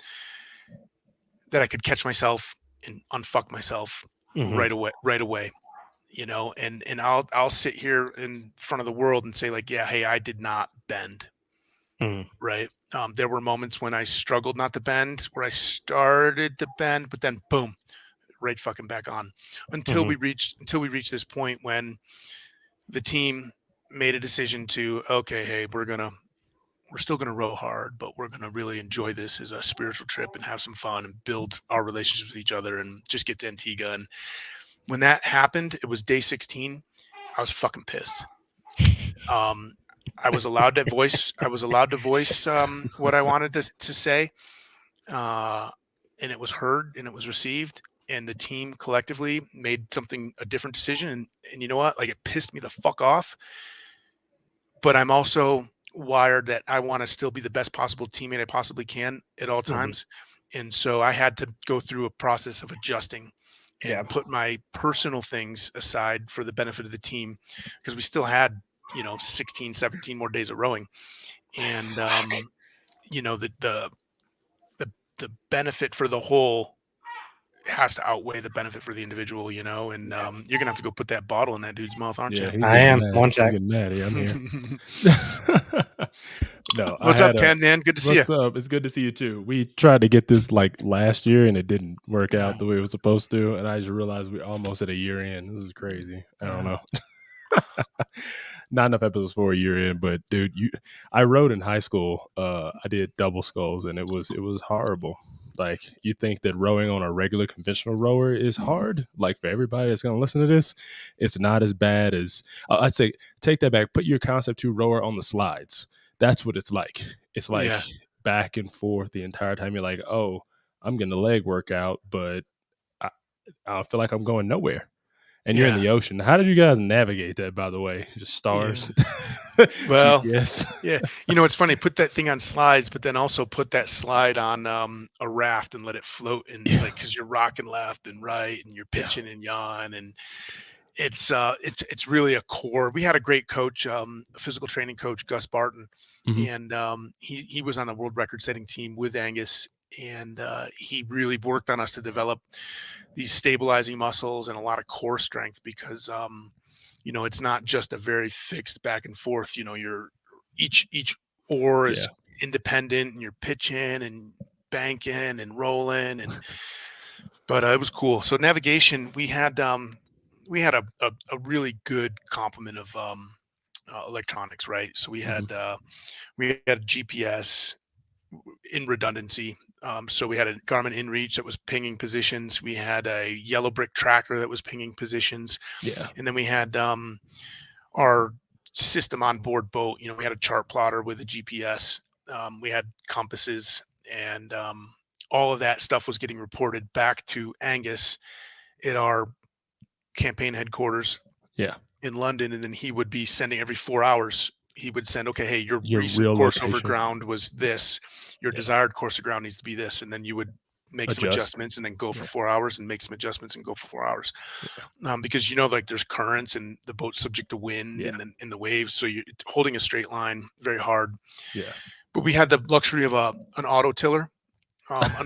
that I could catch myself and unfuck myself
Mhm.
right away, and I'll sit here in front of the world and say like, yeah, hey, I did not bend,
Mhm.
right? There were moments when I struggled not to bend, where I started to bend, but then boom, right fucking back on,
Mhm.
until we reached this point when the team made a decision to, okay, hey, we're still gonna row hard, but we're gonna really enjoy this as a spiritual trip and have some fun and build our relationships with each other and just get to Antigua. And when that happened, it was day 16. I was fucking pissed. Um, I was allowed to voice what I wanted to say, uh, and it was heard and it was received. And the team collectively made a different decision. And you know what? Like, it pissed me the fuck off, but I'm also wired that I want to still be the best possible teammate I possibly can at all
Mhm.
times. And so I had to go through a process of adjusting
Yeah.
and put my personal things aside for the benefit of the team, because we still had, 16, 17 more days of rowing. And, the, the benefit for the whole has to outweigh the benefit for the individual, and
Yeah.
you're going to have to go put that bottle in that dude's mouth, aren't
Yeah,
you?
he's
I
getting
am.
mad.
One
He's
sec.
getting mad. Yeah, I'm here. No, I
What's up,
had a.
Ken, man? Good to see you.
What's up? It's good to see you too. We tried to get this like last year and it didn't work
Yeah.
out the way it was supposed to. And I just realized we're almost at a year in. This is crazy. I don't know. Not enough episodes for a year in, but dude, I rode in high school. I did double sculls and it was horrible. Like, you think that rowing on a regular conventional rower is hard? Like, for everybody that's gonna listen to this, it's not as bad as I'd say. Take that back. Put your concept to rower on the slides. That's what it's like. It's like
Yeah.
back and forth the entire time. You're like, oh, I'm getting a leg workout, but I, I don't feel like I'm going nowhere. And you're in
Yeah.
the ocean. How did you guys navigate that, by the way? Just
Yeah.
stars,
Well,
GPS.
yeah. It's funny. Put that thing on slides, but then also put that slide on a raft and let it float, and
Yeah,
like, because you're rocking left and right and you're
yeah.
pitching and yaw, and it's really a core. We had a great coach, a physical training coach, Gus Barton,
Hmm.
and he was on the world record setting team with Angus, and he really worked on us to develop these stabilizing muscles and a lot of core strength, because it's not just a very fixed back and forth. You're each oar
Yeah,
is independent, and you're pitching and banking and rolling, but it was cool. So navigation, we had a really good complement of electronics, right? So
hmm,
we had GPS in redundancy. So we had a Garmin InReach that was pinging positions. We had a yellow brick tracker that was pinging positions,
yeah,
and then we had our system on board boat. We had a chart plotter with a GPS. We had compasses, and all of that stuff was getting reported back to Angus at our campaign headquarters
yeah.
in London, and then he would be sending every 4 hours. He would send, okay, hey, your
Your
recent
real
course over
location.
ground was this. Your
Yeah,
desired course of ground needs to be this, and then you would make some
adjust.
adjustments and then go for
Yeah,
4 hours and make some adjustments and go for 4 hours.
yeah,
Because like, there's currents and the boat's subject to wind
yeah,
and then in the waves, so you're holding a straight line very hard.
yeah.
But we had the luxury of an auto tiller,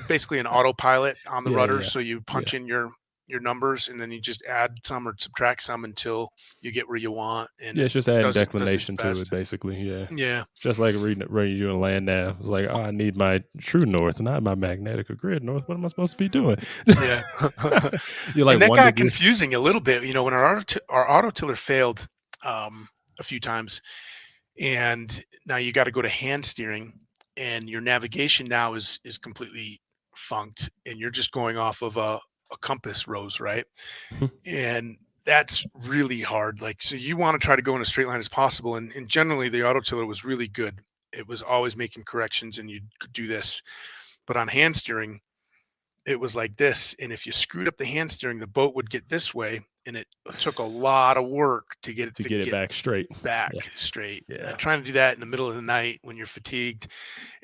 basically an autopilot on the
Yeah,
rudder.
yeah,
So you
yeah.
punch in your numbers, and then you just add some or subtract some until you get where you want, and
Yeah,
it
it's just adding
does its
declination to it,
best.
basically. Yeah.
Yeah,
Just like reading you doing land nav. It's like, oh, I need my true north, not my magnetic or grid north. What am I supposed to be doing?
yeah.
You're like
And that
one
got
degree.
confusing a little bit. When our auto tiller failed a few times, and now you got to go to hand steering, and your navigation now is completely funked, and you're just going off of a compass rose, right?
Mhm.
And that's really hard. Like, so you want to try to go in a straight line as possible, and generally the auto tiller was really good. It was always making corrections, and you could do this. But on hand steering, it was like this, and if you screwed up the hand steering, the boat would get this way, and it took a lot of work to get
it back straight.
straight.
Yeah.
And trying to do that in the middle of the night when you're fatigued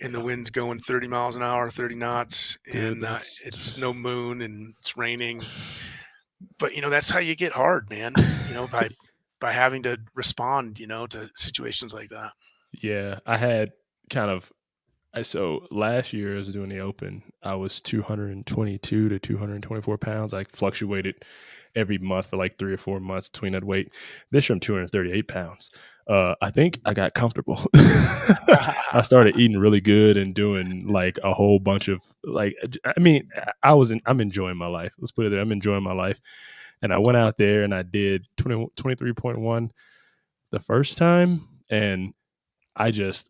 and the wind's going 30 miles an hour, 30 knots,
Dude,
and it's no moon and it's raining. But that's how you get hard, man. By having to respond, to situations like that.
Yeah, I had kind of. So last year, I was doing the Open. I was 222 to 224 pounds. I fluctuated every month for like 3 or 4 months between that weight. This year, I'm 238 pounds. I think I got comfortable. I started eating really good and doing like a whole bunch of I'm enjoying my life. Let's put it there. I'm enjoying my life. And I went out there and I did 23.1 the first time. And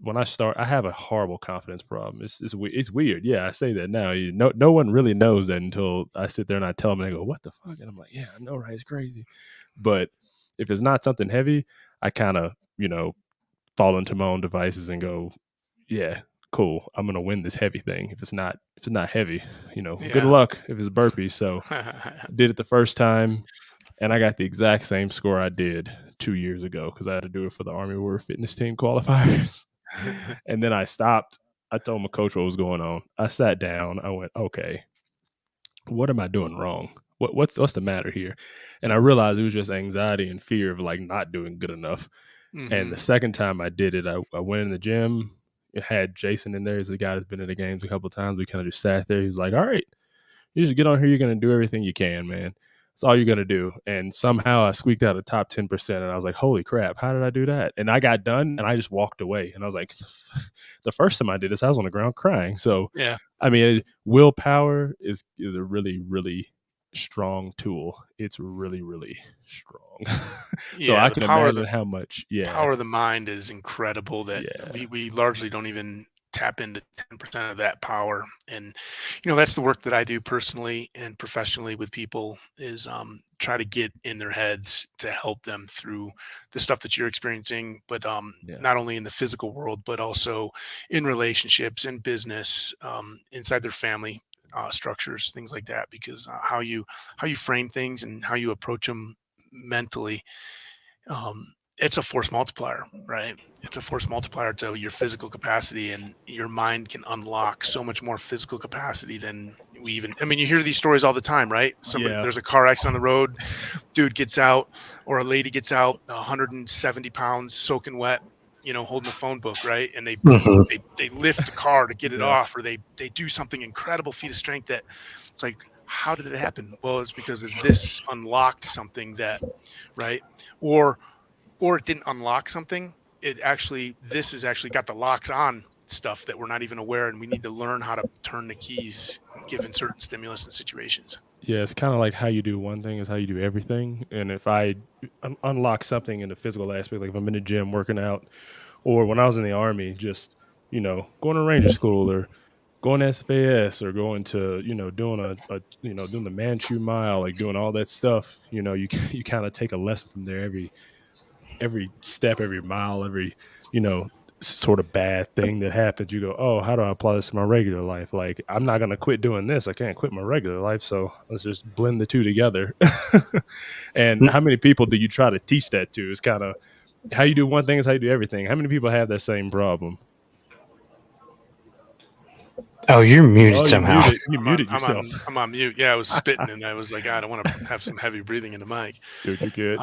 when I start, I have a horrible confidence problem. It's weird. Yeah, I say that now. No one really knows that until I sit there and I tell them, and they go, "What the fuck?" And I'm like, "Yeah, I know, right? It's crazy." But if it's not something heavy, I kind of, fall into my own devices and go, "Yeah, cool. I'm gonna win this heavy thing." If it's not heavy, good luck if it's burpee. So I did it the first time, and I got the exact same score I did 2 years ago because I had to do it for the Army Warrior Fitness Team qualifiers. And then I stopped. I told my coach what was going on. I sat down. I went, okay, what am I doing wrong? What's the matter here? And I realized it was just anxiety and fear of like not doing good enough.
Mm-hmm.
And the second time I did it, I went in the gym. It had Jason in there. He's the guy that's been in the games a couple of times. We kind of just sat there. He was like, all right, you just get on here. You're going to do everything you can, man. That's all you're going to do. And somehow I squeaked out a top 10%. And I was like, holy crap, how did I do that? And I got done and I just walked away. And I was like, the first time I did this, I was on the ground crying. So,
yeah,
I mean, willpower is a really, really strong tool. It's really, really strong. So I can imagine how much,
power of the mind is incredible that we largely don't even tap into 10% of that power. And that's the work that I do personally and professionally with people is try to get in their heads to help them through the stuff that you're experiencing, but not only in the physical world but also in relationships, in business, inside their family structures, things like that, because how you frame things and how you approach them mentally, it's a force multiplier, right? It's a force multiplier to your physical capacity, and your mind can unlock so much more physical capacity than you hear these stories all the time, right? There's a car accident on the road, dude gets out, or a lady gets out 170 pounds soaking wet, holding a phone book, right? And they lift the car to get it off, or they do something incredible feat of strength that it's like, how did it happen? Well, it's because this unlocked something that, right? Or it didn't unlock something. This has actually got the locks on stuff that we're not even aware, and we need to learn how to turn the keys given certain stimulus and situations.
Yeah, it's kind of like how you do one thing is how you do everything. And if I unlock something in the physical aspect, like if I'm in the gym working out, or when I was in the Army, just, going to Ranger School or going to SAS or going to, doing doing the Manchu Mile, like doing all that stuff, you kind of take a lesson from there every step, every mile, every, sort of bad thing that happens. You go, oh, how do I apply this to my regular life? Like, I'm not going to quit doing this. I can't quit my regular life. So let's just blend the two together. And how many people do you try to teach that to? It's kind of how you do one thing is how you do everything. How many people have that same problem?
Oh, you're muted somehow.
You muted yourself.
I'm on mute. Yeah, I was spitting, and I was like, I don't want to have some heavy breathing in the mic.
Dude, you're good.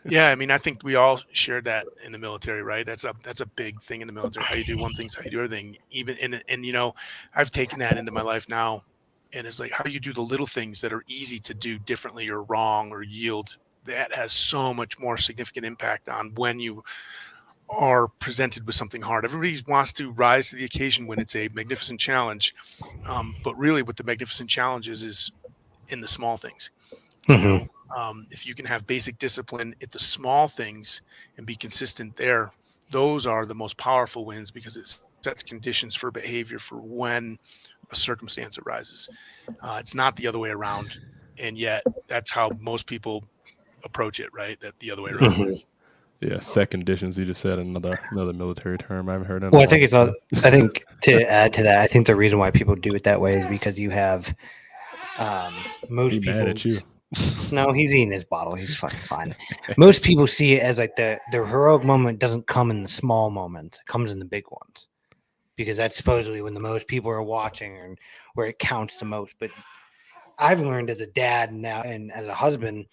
Yeah, I mean, I think we all shared that in the military, right? That's a big thing in the military. How you do one thing is how you do everything. And I've taken that into my life now, and it's like how you do the little things that are easy to do differently or wrong or yield. That has so much more significant impact on when you are presented with something hard. Everybody wants to rise to the occasion when it's a magnificent challenge, but really, what the magnificent challenge is in the small things. If you can have basic discipline at the small things and be consistent there, those are the most powerful wins because it sets conditions for behavior for when a circumstance arises. It's not the other way around. And yet that's how most people approach it, right? That the other way around.
Yeah, set conditions. You just said another military term. I haven't heard of.
Well, I think to add to that, I think the reason why people do it that way is because you have most people
mad at you.
No, he's eating his bottle. He's fucking fine. Most people see it as like the heroic moment doesn't come in the small moments. It comes in the big ones. Because that's supposedly when the most people are watching and where it counts the most. But I've learned as a dad now and as a husband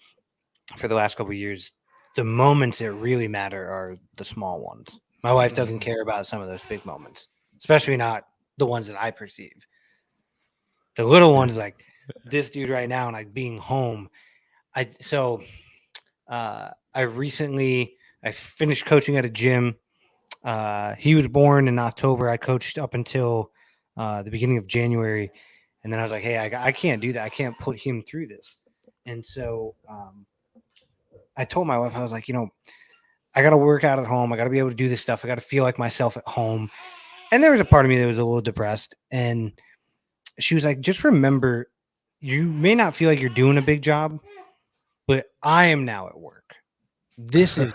for the last couple of years, the moments that really matter are the small ones. My wife doesn't care about some of those big moments, especially not the ones that I perceive. The little ones, like this dude right now, and like being home. I finished coaching at a gym. He was born in October. I coached up until the beginning of January, and then I was like, "Hey, I can't do that. I can't put him through this." And so I told my wife, I was like, I got to work out at home. I got to be able to do this stuff. I got to feel like myself at home. And there was a part of me that was a little depressed, and she was like, "Just remember, you may not feel like you're doing a big job, but I am now at work. This is."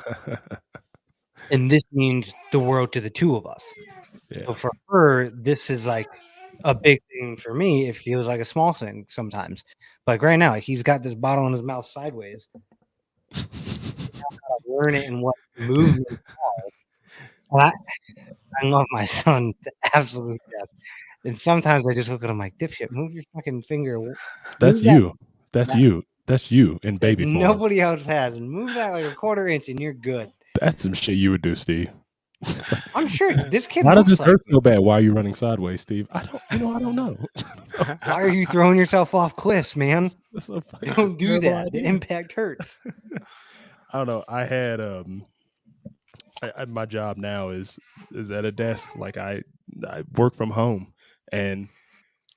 And this means the world to the two of us.
Yeah.
So for her, this is like a big thing. For me, it feels like a small thing sometimes. Like right now, he's got this bottle in his mouth sideways. Learn it and what movement are. And I love my son to absolute death. And sometimes I just look at him like, "Dipshit, move your fucking finger."
That's you. That's you. That's you in baby form.
Nobody else has. And move that like a quarter inch and you're good.
That's some shit you would do, Steve.
I'm sure this kid.
Why does this
like
hurt so bad? Why are you running sideways, Steve? I don't know.
Why are you throwing yourself off cliffs, man?
So
don't do that. Idea. The impact hurts.
I don't know. I had my job now is at a desk. Like I work from home, and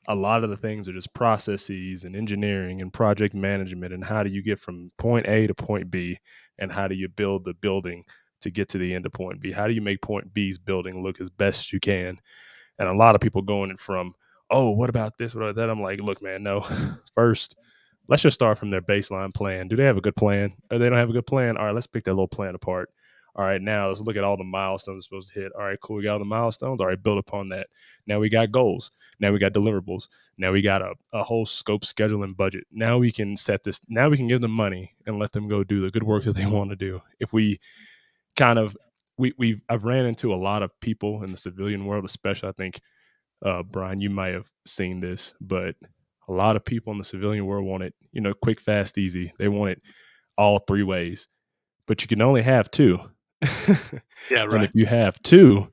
a lot of the things are just processes and engineering and project management, and how do you get from point A to point B, and how do you build the building to get to the end of point B? How do you make point B's building look as best you can? And a lot of people going in from, oh, what about this? What about that? I'm like, look, man, no. First, let's just start from their baseline plan. Do they have a good plan? Or they don't have a good plan? All right, let's pick that little plan apart. All right, now let's look at all the milestones we're supposed to hit. All right, cool. We got all the milestones. All right, build upon that. Now we got goals. Now we got deliverables. Now we got a whole scope, schedule, and budget. Now we can set this. Now we can give them money and let them go do the good work that they want to do. If we kind of, I've ran into a lot of people in the civilian world, especially, I think, Brian, you might have seen this, but a lot of people in the civilian world want it, quick, fast, easy. They want it all three ways, but you can only have two.
Yeah, right.
And if you have two,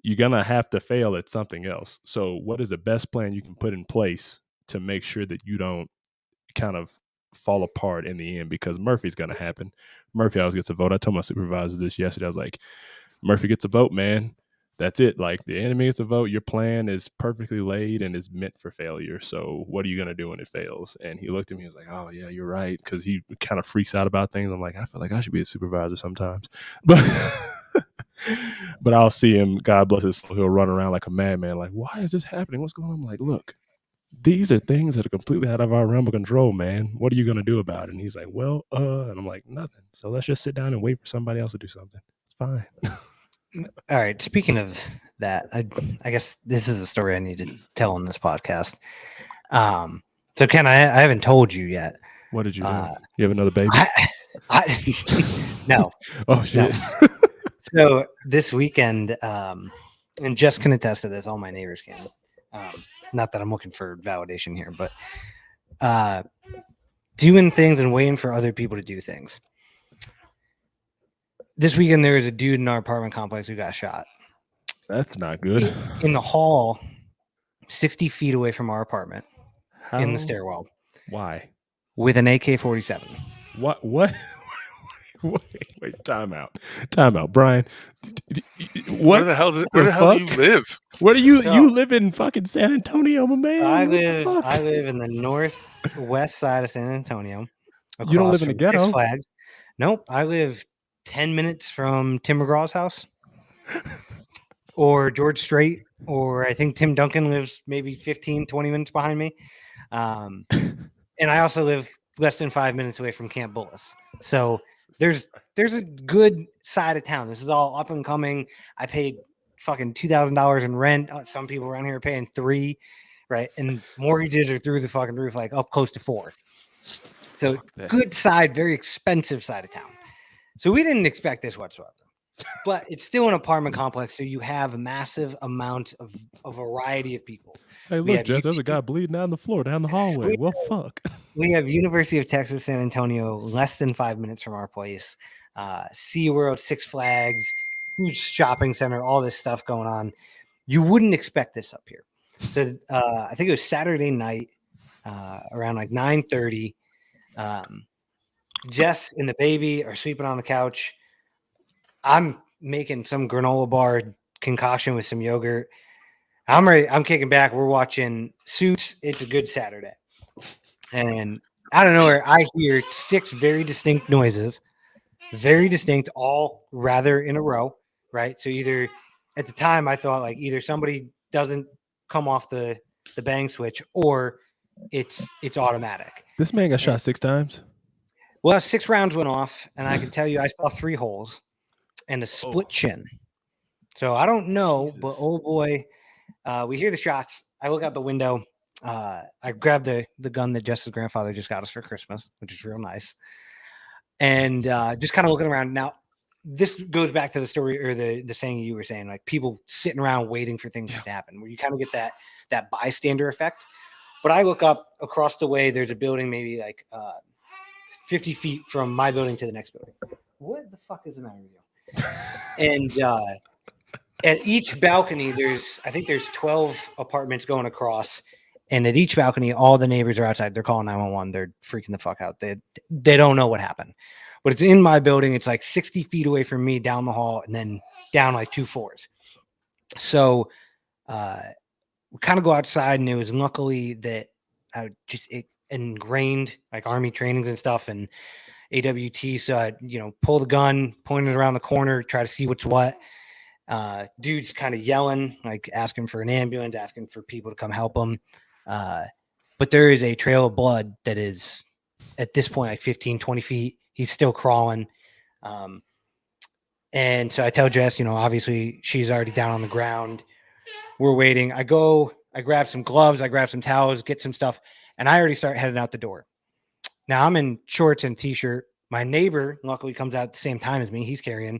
you're going to have to fail at something else. So what is the best plan you can put in place to make sure that you don't kind of fall apart in the end? Because Murphy's going to happen. Murphy always gets a vote. I told my supervisor this yesterday. I was like, Murphy gets a vote, man. That's it. Like, the enemy gets a vote. Your plan is perfectly laid and is meant for failure. So what are you going to do when it fails? And he looked at me. He was like, oh, yeah, you're right. Because he kind of freaks out about things. I'm like, I feel like I should be a supervisor sometimes. But I'll see him, God bless his soul, he'll run around like a madman. Like, why is this happening? What's going on? I'm like, look, these are things that are completely out of our realm of control, man. What are you going to do about it? And he's like, well, and I'm like, nothing. So let's just sit down and wait for somebody else to do something. It's fine.
All right. Speaking of that, I guess this is a story I need to tell on this podcast. So Ken, I haven't told you yet.
What did you do? You have another baby?
No.
Oh shit.
No. So this weekend, and Jess can attest to this, all my neighbors can. Not that I'm looking for validation here, but doing things and waiting for other people to do things. This weekend, there was a dude in our apartment complex who got shot.
That's not good.
In the hall, 60 feet away from our apartment, in the stairwell.
Why?
With an AK-47.
What? Wait, time out, Brian.
Where the hell do you live?
Where do you live in fucking San Antonio, my man?
I live in the northwest side of San Antonio.
You don't live in the ghetto?
Six Flags. Nope, I live 10 minutes from Tim McGraw's house, or George Strait, or I think Tim Duncan lives maybe 15, 20 minutes behind me. And I also live less than 5 minutes away from Camp Bullis. So there's a good side of town. This is all up and coming. I paid fucking $2,000 in rent. Some people around here are paying $3,000, right? And mortgages are through the fucking roof, like up close to $4,000. So
Fuck that.
good side, very expensive side of town. So we didn't expect this whatsoever. But it's still an apartment complex, so you have a massive amount of a variety of people.
Hey,
We
look,
have
Jess, there's a
UT
guy bleeding down the floor, down the hallway. Well, fuck.
we have University of Texas San Antonio, less than 5 minutes from our place. SeaWorld, Six Flags, huge shopping center, all this stuff going on. You wouldn't expect this up here. So I think it was Saturday night, around like 9:30. Jess and the baby are sleeping on the couch. I'm making some granola bar concoction with some yogurt. I'm ready. I'm kicking back. We're watching Suits. It's a good Saturday. And I don't know where I hear 6 very distinct noises, very distinct, all rather in a row, right? So either at the time I thought like either somebody doesn't come off the bang switch or it's automatic.
This man got shot 6 times.
Well, 6 rounds went off, and I can tell you I saw 3 holes and a split chin. So I don't know, but oh boy, we hear the shots. I look out the window. I grab the gun that Jess's grandfather just got us for Christmas, which is real nice. And just kind of looking around. Now, this goes back to the story or the saying you were saying, like people sitting around waiting for things to happen, where you kind of get that bystander effect. But I look up across the way. There's a building maybe like 50 feet from my building to the next building. What the fuck is the matter with you? And at each balcony, I think there's 12 apartments going across. And at each balcony, all the neighbors are outside. They're calling 911. They're freaking the fuck out. They don't know what happened. But it's in my building. It's like 60 feet away from me down the hall and then down like 2 floors. So we kind of go outside, and it was luckily that it ingrained like Army trainings and stuff and AWT. So I, pull the gun, point it around the corner, try to see what's what. Dude's kind of yelling, like asking for an ambulance, asking for people to come help him. But there is a trail of blood that is at this point like 15, 20 feet. He's still crawling. And so I tell Jess, obviously she's already down on the ground. We're waiting. I grab some gloves, I grab some towels, get some stuff, and I already start heading out the door. Now I'm in shorts and t-shirt. My neighbor luckily comes out at the same time as me. He's carrying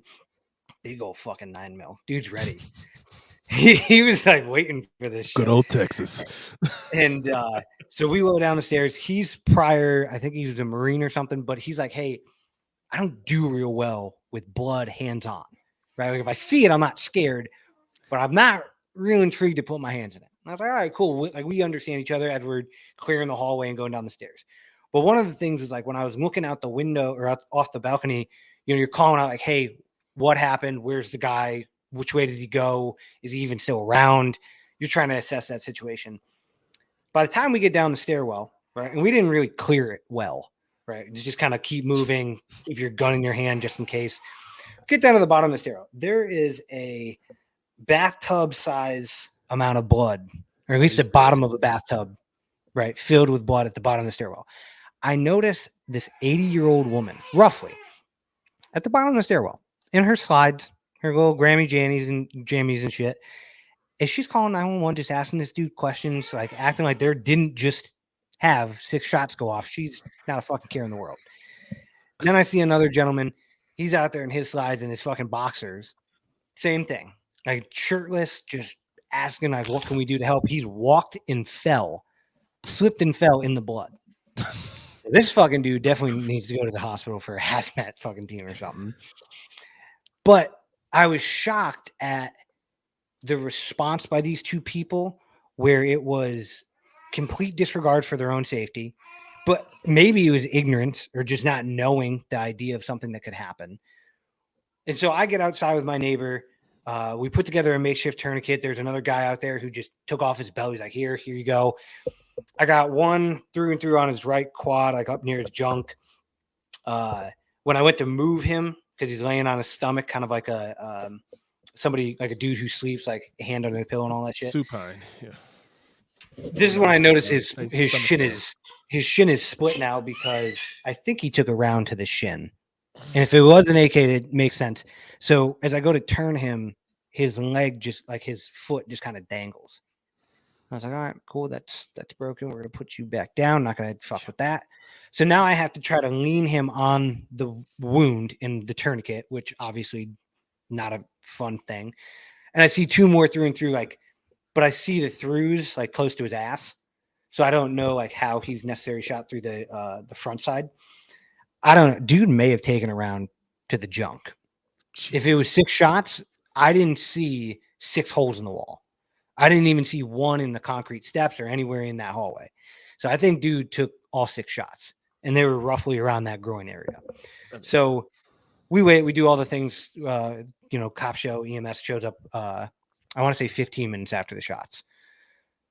big old fucking 9mm. Dude's ready. He was like waiting for this shit.
Good old Texas.
And so we go down the stairs. He's I think he was a Marine or something, but he's like, hey, I don't do real well with blood hands on, right? Like if I see it, I'm not scared, but I'm not real intrigued to put my hands in it. And I was like, all right, cool. Like we understand each other as we're clearing the hallway and going down the stairs. But one of the things was like when I was looking out the window or off the balcony, you're calling out like, hey, what happened? Where's the guy? Which way does he go? Is he even still around? You're trying to assess that situation. By the time we get down the stairwell, right, and we didn't really clear it well, right? Just kind of keep moving, keep your gun in your hand just in case. Get down to the bottom of the stairwell. There is a bathtub size amount of blood, or at least the bottom of a bathtub, right, filled with blood at the bottom of the stairwell. I noticed this 80-year-old woman, roughly, at the bottom of the stairwell, in her slides, her little Grammy jammies and shit. And she's calling 911, just asking this dude questions, like acting like there didn't just have 6 shots go off. She's not a fucking care in the world. Then I see another gentleman. He's out there in his slides and his fucking boxers. Same thing. Like shirtless, just asking like, what can we do to help? He's slipped and fell in the blood. This fucking dude definitely needs to go to the hospital for a hazmat fucking team or something. But I was shocked at the response by these 2 people where it was complete disregard for their own safety, but maybe it was ignorance or just not knowing the idea of something that could happen. And so I get outside with my neighbor. We put together a makeshift tourniquet. There's another guy out there who just took off his belt. He's like, here you go. I got one through and through on his right quad, like up near his junk. When I went to move him, because he's laying on his stomach, kind of like somebody, like a dude who sleeps, like a hand under the pillow and all that shit.
Supine, yeah.
This is when I noticed his shin is split now because I think he took a round to the shin. And if it was an AK, it makes sense. So as I go to turn him, his leg just like his foot just kind of dangles. I was like, all right, cool. That's broken. We're gonna put you back down. Not gonna fuck with that. So now I have to try to lean him on the wound in the tourniquet, which obviously not a fun thing. And I see two more through and through, like, but I see the throughs like close to his ass. So I don't know like how he's necessarily shot through the front side. I don't know. Dude may have taken around to the junk. If it was 6 shots, I didn't see 6 holes in the wall. I didn't even see one in the concrete steps or anywhere in that hallway. So I think dude took all 6 shots, and they were roughly around that groin area. So we wait, we do all the things, cop show, EMS shows up, I want to say 15 minutes after the shots.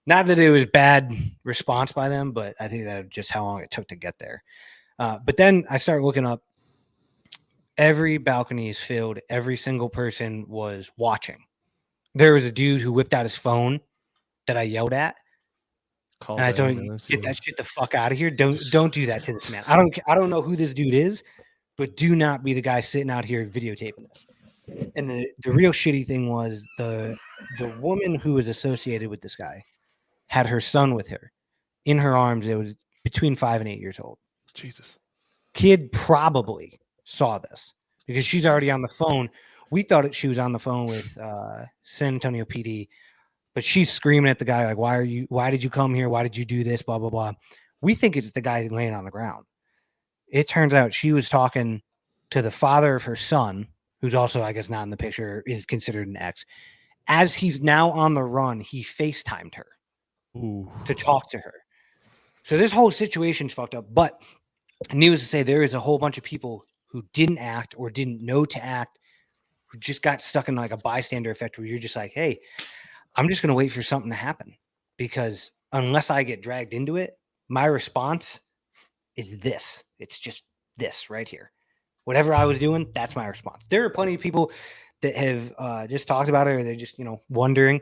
Not that it was bad response by them, but I think that just how long it took to get there. But then I started looking up. Every balcony is filled. Every single person was watching. There was a dude who whipped out his phone that I yelled at. And I told him, get that shit the fuck out of here. Don't do that to this man. I don't know who this dude is, but do not be the guy sitting out here videotaping this. And the real shitty thing was the woman who was associated with this guy had her son with her in her arms. It was between 5 and 8 years old.
Jesus.
Kid probably saw this because she's already on the phone. We thought she was on the phone with San Antonio PD, but she's screaming at the guy like, why did you come here? Why did you do this? Blah, blah, blah. We think it's the guy laying on the ground. It turns out she was talking to the father of her son, who's also, I guess, not in the picture, is considered an ex. As he's now on the run, he FaceTimed her to talk to her. So this whole situation's fucked up. But needless to say, there is a whole bunch of people who didn't act or didn't know to act, who just got stuck in like a bystander effect where you're just like, hey, I'm just going to wait for something to happen, because unless I get dragged into it, my response is this. It's just this right here. Whatever I was doing, that's my response. There are plenty of people that have just talked about it, or they're just, wondering.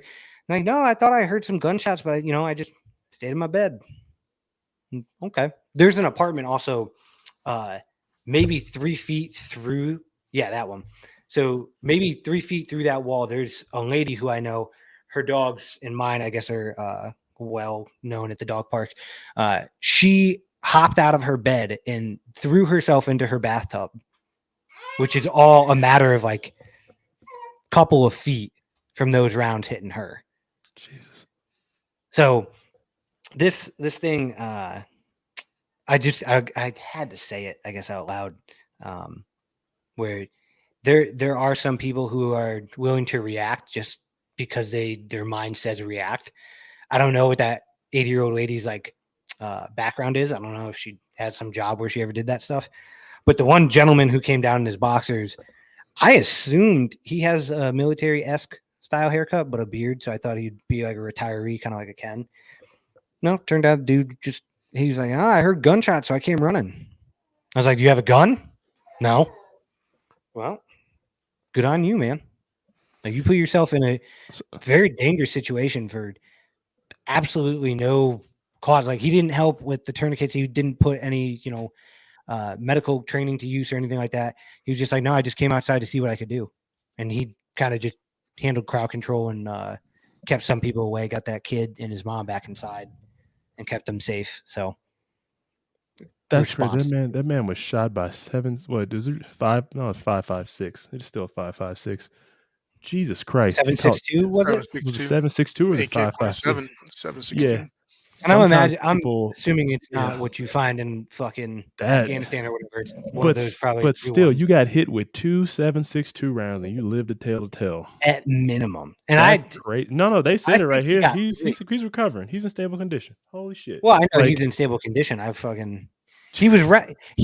Like, no, I thought I heard some gunshots, but I just stayed in my bed. Okay. There's an apartment also, maybe 3 feet through. Yeah, that one. So maybe 3 feet through that wall, there's a lady who I know. Her dogs and mine, I guess, are well known at the dog park. She hopped out of her bed and threw herself into her bathtub, which is all a matter of like a couple of feet from those rounds hitting her.
Jesus.
So this thing, I had to say it, I guess, out loud, where there are some people who are willing to react just because their mind says react. I don't know what that 80-year-old lady's like background is. I don't know if she had some job where she ever did that stuff. But the one gentleman who came down in his boxers, I assumed he has a military-esque style haircut, but a beard. So I thought he'd be like a retiree, kind of like a Ken. No, turned out the dude he was like, I heard gunshots, so I came running. I was like, do you have a gun? No. Well, good on you, man. Like, you put yourself in a very dangerous situation for absolutely no cause. Like, he didn't help with the tourniquets. He didn't put any, medical training to use or anything like that. He was just like, no, I just came outside to see what I could do. And he kind of just handled crowd control and kept some people away, got that kid and his mom back inside and kept them safe. So
that's crazy. That man was shot by 7. What is it? 5? No, it's 5.56. It's still 5.56. Jesus Christ!
7.62 was it?
Was it 7.62 or was it 5.56?
7.16.
Yeah.
And I'm assuming it's not what you find in fucking Afghanistan or whatever. It's one of those probably.
But still, you got hit with 2 7.62 rounds and you lived to tell the tale.
At minimum. And
great. No, they said it right here. He's recovering. He's in stable condition. Holy shit.
Well, I know he's in stable condition. He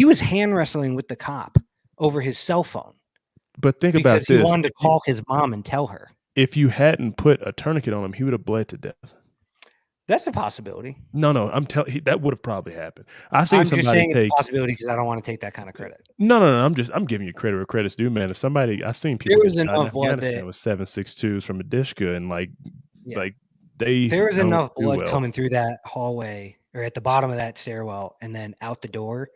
was hand wrestling with the cop over his cell phone.
But think about this.
Because he wanted to call his mom and tell her.
If you hadn't put a tourniquet on him, he would have bled to death.
That's a possibility.
No, I'm telling that would have probably happened. I've seen somebody
just saying
take
it's a possibility because I don't want to take that kind of credit.
No. I'm giving you credit where credit's due, man. If somebody, I've seen people in Afghanistan with 7.62s from a Dishka, and there was
enough blood coming through that hallway or at the bottom of that stairwell and then out the door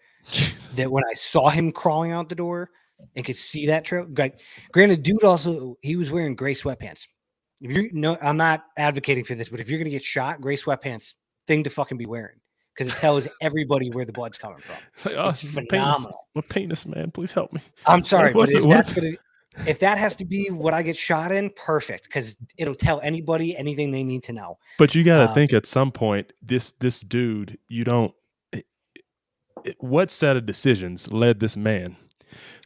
that when I saw him crawling out the door and could see that trail. Like, granted, dude he was wearing gray sweatpants. If you're I'm not advocating for this, but if you're gonna get shot, gray sweatpants thing to fucking be wearing because it tells everybody where the blood's coming from.
It's like, oh,
It's
my penis,
phenomenal.
my penis, man. Please help me.
I'm sorry,
What
but
if-
if
what
that's
if-
gonna, if that has to be what I get shot in, perfect, because it'll tell anybody anything they need to know.
But you got to think at some point, this dude, you don't. What set of decisions led this man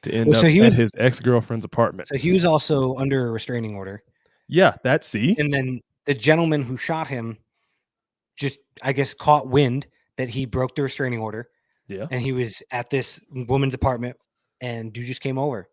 to end
Well,
up
so he
at
was,
his ex-girlfriend's apartment?
so he was also under a restraining order,
Yeah, see,
and then the gentleman who shot him just, I guess, caught wind that he broke the restraining order,
yeah,
and he was at this woman's apartment, and dude just came over.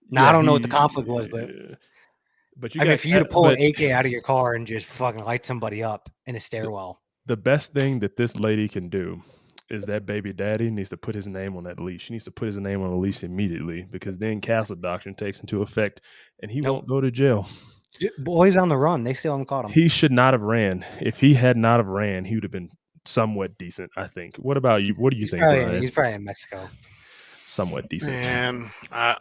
Now
yeah.
I don't know what the conflict was, but
you
I mean,
got
for you to pull
but
an AK out of your car and just fucking light somebody up in a stairwell.
the best thing that this lady can do is that baby daddy needs to put his name on that leash. He needs to put his name on the leash immediately, because then castle doctrine takes into effect and he won't go to jail.
Boys on the run. They still haven't caught him.
He should not have ran. If he had not have ran, he would have been somewhat decent, I think. What about you? What do you think, Brian?
He's probably in Mexico.
Somewhat decent.
Man, I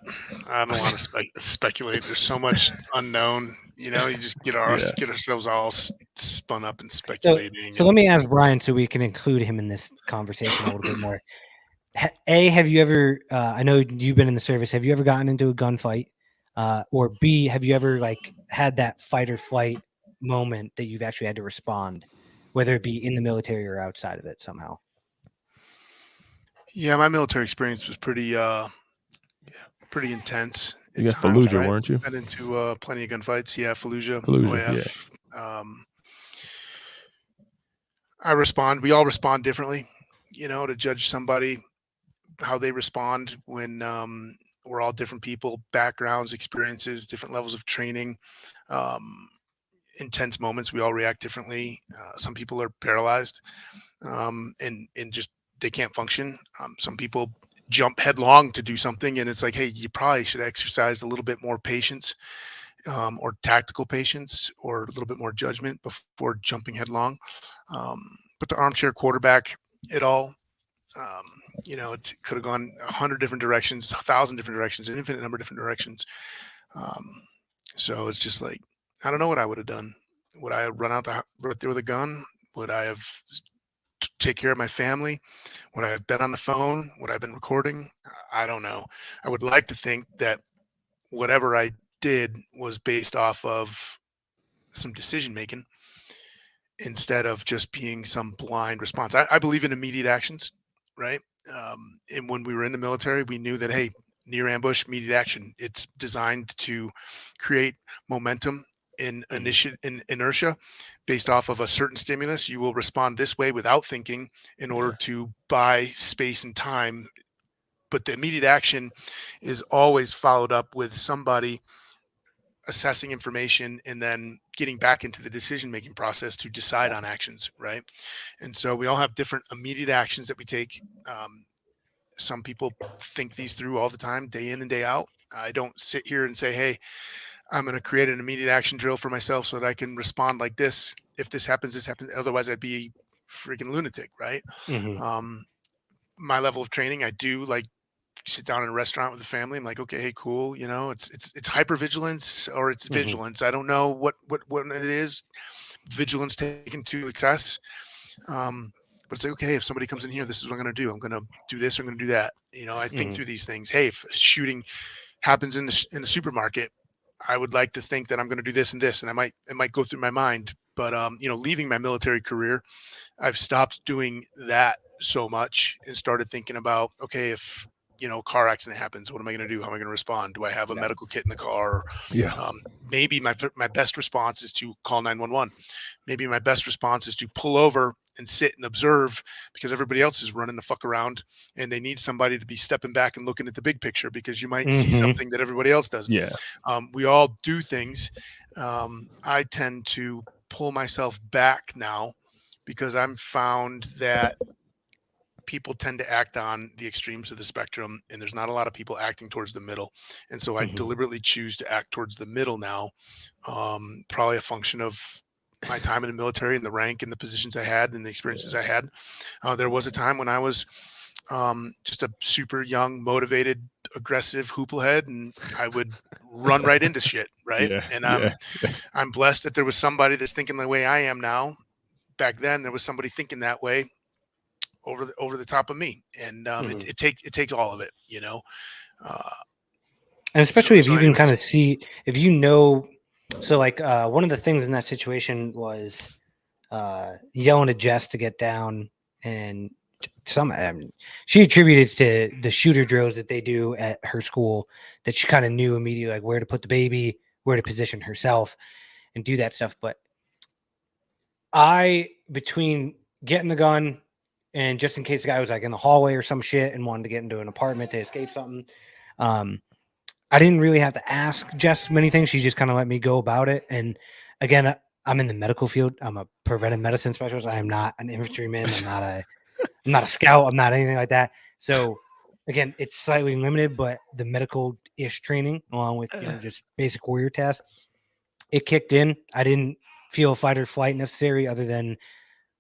don't want to speculate. There's so much unknown. You just get ourselves all spun up and speculating.
So let me ask Brian so we can include him in this conversation a little bit more. A, have you ever? I know you've been in the service. Have you ever gotten into a gunfight? Or B, have you ever had that fight or flight moment that you've actually had to respond, whether it be in the military or outside of it somehow?
Yeah, my military experience was pretty intense.
You got Fallujah,
right?
weren't you?
Been into plenty of gunfights. Yeah, Fallujah.
Fallujah,
yeah. I respond. We all respond differently. To judge somebody, how they respond when we're all different people, backgrounds, experiences, different levels of training, intense moments. We all react differently. Some people are paralyzed and just they can't function. Some people jump headlong to do something, and it's like, hey, you probably should exercise a little bit more patience or tactical patience or a little bit more judgment before jumping headlong. But the armchair quarterback, it all, it could have gone 100 different directions, 1,000 different directions, an infinite number of different directions. So it's just like, I don't know what I would have done. Would I have run there with a gun? Would I have take care of my family? Would I have been on the phone? Would I have been recording? I don't know. I would like to think that whatever I did was based off of some decision making instead of just being some blind response. I believe in immediate actions, right? And when we were in the military, we knew that, hey, near ambush, immediate action. It's designed to create momentum in inertia based off of a certain stimulus. You will respond this way without thinking in order to buy space and time. But the immediate action is always followed up with somebody assessing information and then getting back into the decision-making process to decide on actions, right? And so we all have different immediate actions that we take. Some people think these through all the time, day in and day out. I don't sit here and say, hey, I'm going to create an immediate action drill for myself so that I can respond like this. If this happens, this happens. Otherwise, I'd be freaking lunatic, right?
Mm-hmm.
My level of training, I do sit down in a restaurant with the family. I'm like, okay, hey, cool. It's hypervigilance or it's vigilance. I don't know what it is. Vigilance taken to excess. But it's like, okay, if somebody comes in here, this is what I'm going to do. I'm going to do this. I'm going to do that. I think through these things. Hey, if a shooting happens in the supermarket, I would like to think that I'm going to do this and this, and it might go through my mind. But leaving my military career, I've stopped doing that so much and started thinking about, okay, if a car accident happens, what am I going to do? How am I going to respond? Do I have a medical kit in the car?
Yeah.
Maybe my best response is to call 911. Maybe my best response is to pull over and sit and observe because everybody else is running the fuck around and they need somebody to be stepping back and looking at the big picture because you might see something that everybody else doesn't.
Yeah.
We all do things. I tend to pull myself back now because I'm found that people tend to act on the extremes of the spectrum and there's not a lot of people acting towards the middle. And so I deliberately choose to act towards the middle now. Probably a function of my time in the military and the rank and the positions I had and the experiences I had. There was a time when I was just a super young, motivated, aggressive hooplehead, and I would run right into shit. right?
Yeah.
And
Yeah.
I'm blessed that there was somebody that's thinking the way I am now. Back then, there was somebody thinking that way over the top of me, and
Mhm.
it takes all of it, you know. Uh,
And especially if
so
you can kind
anyways,
of see, if you know, so like one of the things in that situation was yelling at Jess to get down, and she attributed to the shooter drills that they do at her school, that she kind of knew immediately like where to put the baby, where to position herself, and do that stuff. But between getting the gun and just in case the guy was like in the hallway or some shit and wanted to get into an apartment to escape something, um, I didn't really have to ask Jess many things. She just kind of let me go about it. And again, I'm in the medical field. I'm a preventive medicine specialist. I am not an infantryman. I'm not a scout. I'm not anything like that. So again, it's slightly limited, but the medical ish training, along with just basic warrior tasks, it kicked in. I didn't feel fight or flight necessary, other than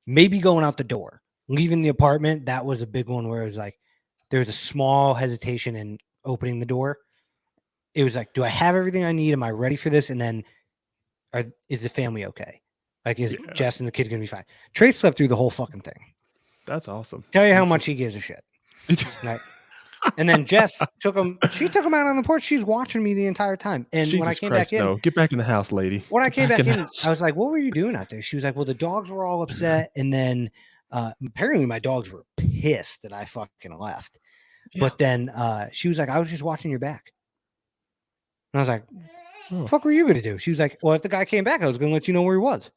maybe going out the door, leaving the apartment. That was a big one where it was like there was a small hesitation in opening the door. It was like, do I have everything I need? Am I ready for this? And then is the family okay? Like, is
Yeah.
Jess and the kid gonna be fine? Trey slept through the whole fucking thing.
That's awesome.
Tell you how much he gives a shit. Right? And then Jess took him out on the porch. She's watching me the entire time. And when I
Jesus
came
Christ,
back in,
no. Get back in the house, lady.
when I
Get
came back
the
in,
house.
I was like, what were you doing out there? She was like, well, the dogs were all upset. And then apparently my dogs were pissed that I fucking left.
Yeah.
But then she was like, I was just watching your back. And I was like,
Oh,
the fuck were you going to do? She was like, well, if the guy came back, I was going to let you know where he was.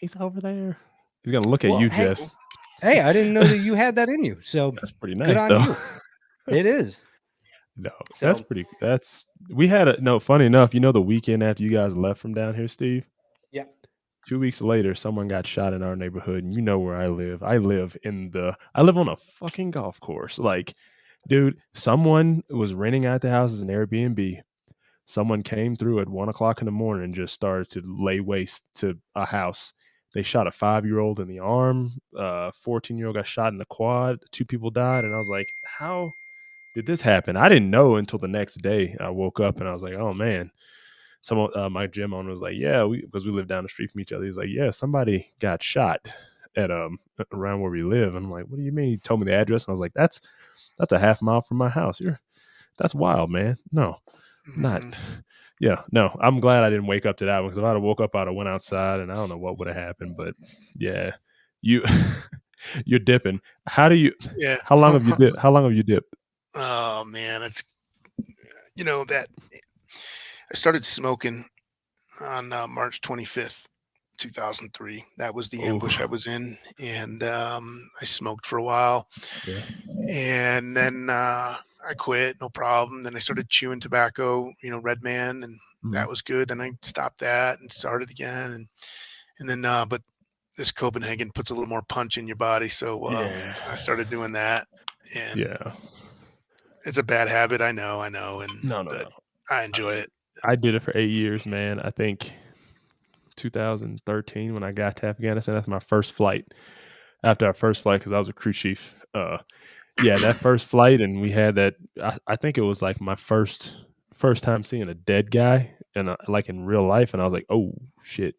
he's over there. He's gonna look at
Well,
you,
hey,
Jess.
Hey, I didn't know that you had that in you. So
That's pretty
good
nice,
on
though.
you. It is.
No,
So
we had funny enough, you know, the weekend after you guys left from down here, Steve,
yeah.
2 weeks later, someone got shot in our neighborhood, and you know where I live. I live on a fucking golf course. Like, dude, someone was renting out the house as an Airbnb. Someone came through at 1 o'clock in the morning and just started to lay waste to a house. They shot a 5-year-old in the arm. 14-year-old got shot in the quad. 2 people died, and I was like, how did this happen? I didn't know until the next day. I woke up and I was like, oh man. Someone, my gym owner was like, yeah, because we live down the street from each other. He's like, yeah, somebody got shot at around where we live. And I'm like, what do you mean? He told me the address, and I was like, that's a half mile from my house. That's wild, man. No, not. Yeah, no. I'm glad I didn't wake up to that one, because if I'd have woke up, I'd have went outside, and I don't know what would have happened. But yeah, you're dipping. How long have you dipped? How long have you dipped?
Oh man, it's that I started smoking on March 25th, 2003. That was the ambush I was in, and I smoked for a while,
Yeah.
and then I quit, no problem. Then I started chewing tobacco, Red Man, and that was good. Then I stopped that and started again, and then but this Copenhagen puts a little more punch in your body, so I started doing that, and it's a bad habit, I know, and
No.
I enjoy it.
I did it for 8 years, man. I think 2013 when I got to Afghanistan. That's my first flight. After our first flight, because I was a crew chief. That first flight, and we had that. I think it was like my first time seeing a dead guy, and like in real life, and I was like, oh shit.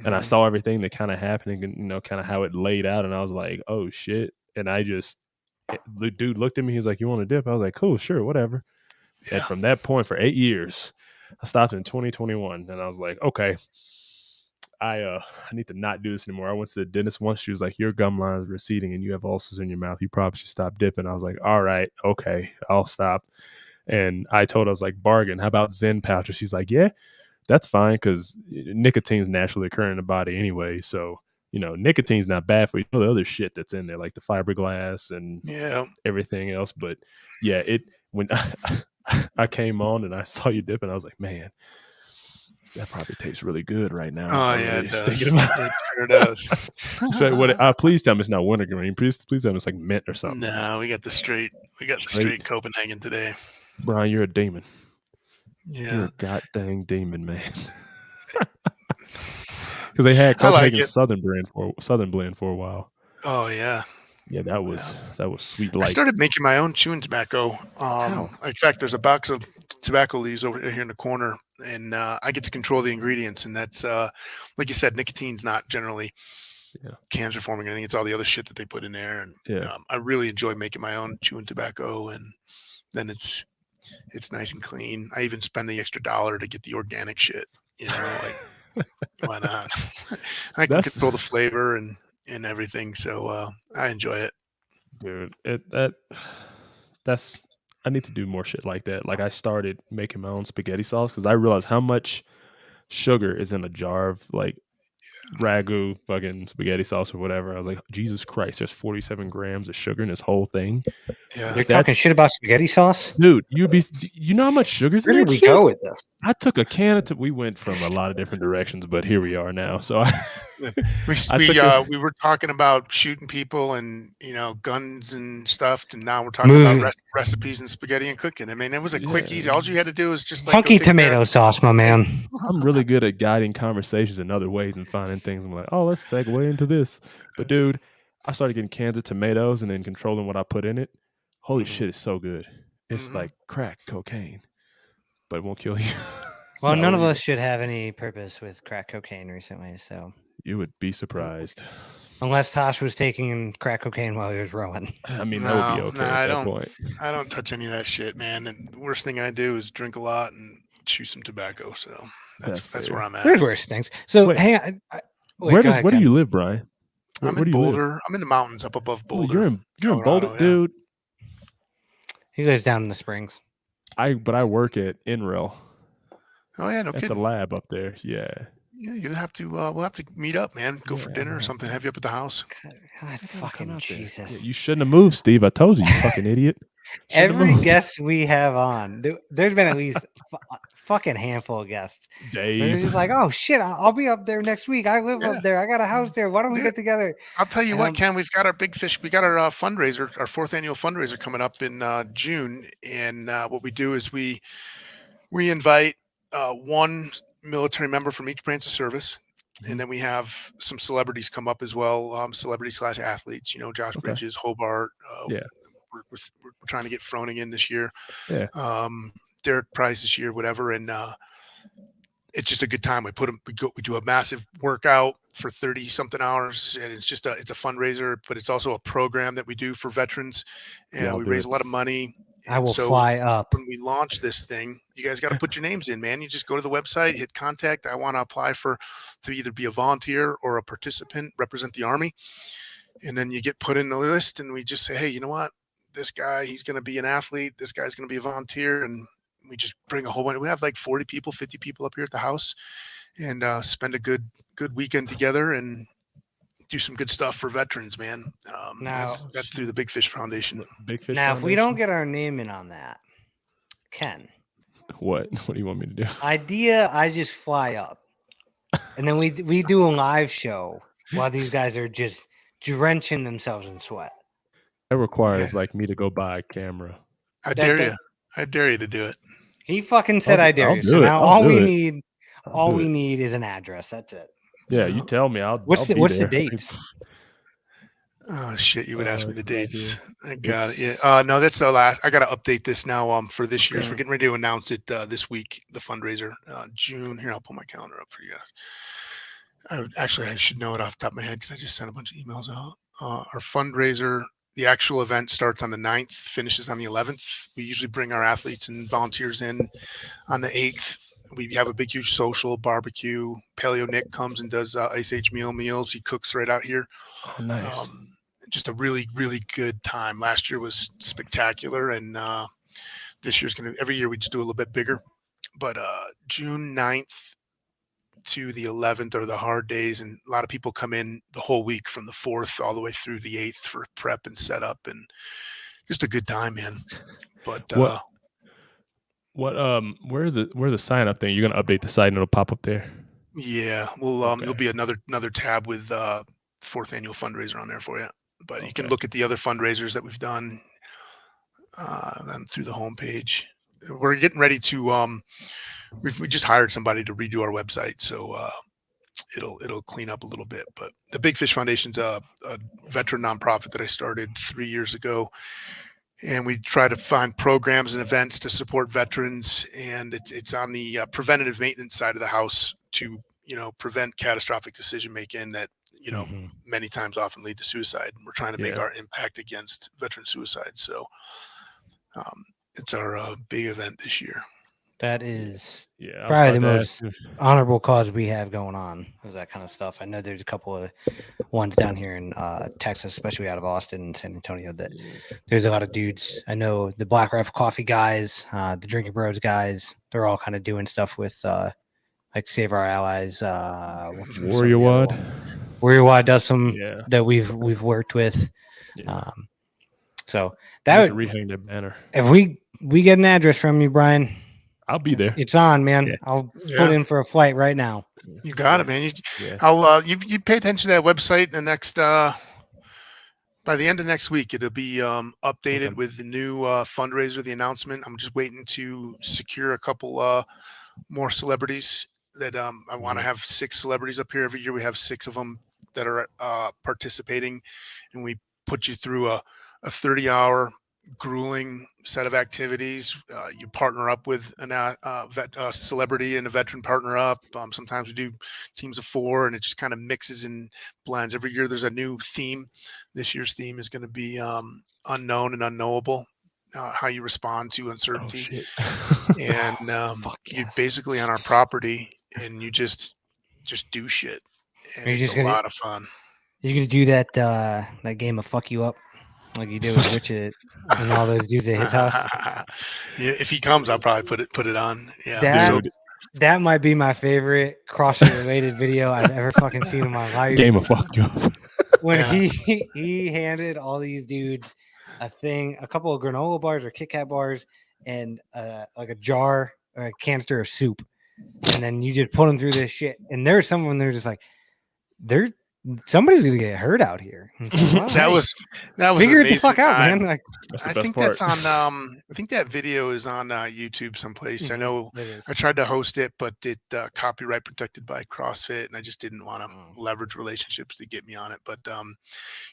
And I saw everything that kind of happened, and kind of how it laid out, and I was like, oh shit. And the dude looked at me. He was like, you want to dip? I was like, cool, sure, whatever.
Yeah.
And from that point, for 8 years, I stopped in 2021, and I was like, okay, I need to not do this anymore. I went to the dentist once. She was like, your gum line is receding and you have ulcers in your mouth. You probably should stop dipping. I was like, all right, okay, I'll stop. And I told her, I was like, bargain, how about Zen pouches? She's like, yeah, that's fine, because nicotine's naturally occurring in the body anyway. So, nicotine's not bad for you. The other shit that's in there, like the fiberglass and everything else. But yeah, when I came on and I saw you dipping, I was like, man, that probably tastes really good right now.
Oh yeah, it does. It sure does.
So please tell me it's not wintergreen. Please tell me it's like mint or something.
No, we got the straight Copenhagen today.
Brian, you're a demon.
Yeah,
you're a goddamn demon, man. Because they had Copenhagen Southern blend for a while.
Oh yeah.
Yeah, that was sweet light.
I started making my own chewing tobacco. In fact, there's a box of tobacco leaves over here in the corner. and I get to control the ingredients. And that's like you said, nicotine's not generally cancer forming or anything. It's all the other shit that they put in there. And I really enjoy making my own chewing tobacco, and then it's nice and clean. I even spend the extra $1 to get the organic shit. Like why not? I can control the flavor and everything, so I enjoy it.
Dude, that's I need to do more shit like that. Like I started making my own spaghetti sauce because I realized how much sugar is in a jar of like ragu fucking spaghetti sauce or whatever. I was like, Jesus Christ, there's 47 grams of sugar in this whole thing.
Yeah,
you're talking shit about spaghetti sauce,
dude. You know how much sugar's in
Where
that
did we
shit?
go with this?
I took a can of we went from a lot of different directions, but here we are now. So
we were talking about shooting people and guns and stuff, and now we're talking about recipes and spaghetti and cooking. I mean, it was a quick, easy. All you had to do was just like
funky tomato sauce, my man.
I'm really good at guiding conversations in other ways and finding things. I'm like, oh, let's segue into this. But dude, I started getting cans of tomatoes and then controlling what I put in it. Holy shit, it's so good. It's like crack cocaine, but it won't kill you.
Well, none of us should have any purpose with crack cocaine recently, so
you would be surprised.
Unless Tosh was taking crack cocaine while he was rowing.
I mean, that would be okay at that point.
I don't touch any of that shit, man. And the worst thing I do is drink a lot and chew some tobacco. So that's where I'm at.
There's worse things. So hang on.
Where do you live, Brian?
I'm in Boulder. I'm in the mountains up above Boulder.
You're in Boulder, dude.
He lives down in the Springs.
But I work at NREL.
Oh yeah, no
at
kidding.
The lab up there, yeah.
Yeah, you'll have to. We'll have to meet up, man. Go for dinner or something. Have you up at the house?
God fucking Jesus!
Yeah, you shouldn't have moved, Steve. I told you, you fucking idiot.
Every guest we have on, there's been at least fucking handful of guests.
Dave,
he's like, oh shit, I'll be up there next week. I live up there. I got a house there. Why don't we get together?
I'll tell you what, Ken. We've got our big fish. We got our fundraiser, our 4th annual fundraiser coming up in June. And what we do is we invite one military member from each branch of service. And then we have some celebrities come up as well, celebrity/athletes, Josh Bridges, Hobart. We're trying to get Froning in this year.
Yeah.
Derek Price this year, whatever. And it's just a good time. We do a massive workout for 30 something hours. And it's just it's a fundraiser, but it's also a program that we do for veterans. And we raise a lot of money.
I will fly up.
When we launch this thing, you guys got to put your names in, man. You just go to the website, hit contact. I want to apply to either be a volunteer or a participant, represent the Army. And then you get put in the list, and we just say, hey, you know what? This guy, he's going to be an athlete. This guy's going to be a volunteer. And we just bring a whole bunch. We have like 40 people, 50 people up here at the house, and spend a good weekend together and do some good stuff for veterans, man. That's through the Big Fish Foundation.
If we don't get our name in on that, Ken.
What do you want me to do?
Idea, I just fly up. And then we do a live show while these guys are just drenching themselves in sweat.
That requires like me to go buy a camera.
I dare you. I dare you to do it.
He fucking said I dare you. So now all we need is an address. That's it.
Yeah, you tell me.
What's the dates?
Oh shit! You would ask me the dates. I got it. Yeah. No, that's the last. I got to update this now. For this year's, we're getting ready to announce it this week. The fundraiser, June. Here, I'll pull my calendar up for you guys. I should know it off the top of my head because I just sent a bunch of emails out. Our fundraiser, the actual event starts on the 9th, finishes on the 11th. We usually bring our athletes and volunteers in on the 8th. We have a big, huge social barbecue. Paleo Nick comes and does Ice Age meals. He cooks right out here.
Oh, nice.
Just a really, really good time. Last year was spectacular, and this year's every year we just do a little bit bigger. But June 9th to the 11th are the hard days, and a lot of people come in the whole week from the 4th all the way through the 8th for prep and setup, and just a good time, man. But
where's the sign up thing? You're gonna update the site and it'll pop up there.
Yeah, well, there'll be another tab with 4th annual fundraiser on there for you. But you can look at the other fundraisers that we've done through the homepage. We're getting ready to we just hired somebody to redo our website, so it'll clean up a little bit. But the Big Fish Foundation's a veteran nonprofit that I started 3 years ago. and we try to find programs and events to support veterans. And it's on the preventative maintenance side of the house to prevent catastrophic decision making that many times often lead to suicide. We're trying to make our impact against veteran suicide. So it's our big event this year.
That is probably the most honorable cause we have going on, is that kind of stuff. I know there's a couple of ones down here in Texas, especially out of Austin and San Antonio, that there's a lot of dudes. I know the Black Rifle Coffee guys, the Drinking Bros guys, they're all kind of doing stuff with like Save Our Allies.
Warrior Wad.
Warrior Wad does some that we've worked with.
Yeah.
So that would
rehang that banner.
If we get an address from you, Brian,
I'll be there.
It's on, man. Yeah. I'll put in for a flight right now.
You got it, man. I'll you pay attention to that website. The next by the end of next week, it'll be updated with the new fundraiser, the announcement. I'm just waiting to secure a couple more celebrities that I want to have 6 celebrities up here every year. We have 6 of them that are participating, and we put you through a 30-hour grueling set of activities. You partner up with a celebrity and a veteran partner up. Sometimes we do teams of 4, and it just kind of mixes and blends. Every year there's a new theme. This year's theme is going to be unknown and unknowable. How you respond to uncertainty. And you're basically on our property, and you just do shit. And it's a lot of fun.
You're gonna do that game of fuck you up, like you did with Richard and all those dudes at his house.
Yeah, if he comes, I'll probably put it on.
Yeah, that might be my favorite CrossFit related video I've ever fucking seen in my life.
Game of fuck you up.
When he handed all these dudes a couple of granola bars or Kit Kat bars, and like a jar or a canister of soup, and then you just put them through this shit. And there's someone they're just like, somebody's gonna get hurt out here. Like,
that was
figure it the fuck out, man. Like,
I think that's on. I think that video is on YouTube someplace. I know I tried to host it, but it copyright protected by CrossFit, and I just didn't want to leverage relationships to get me on it. But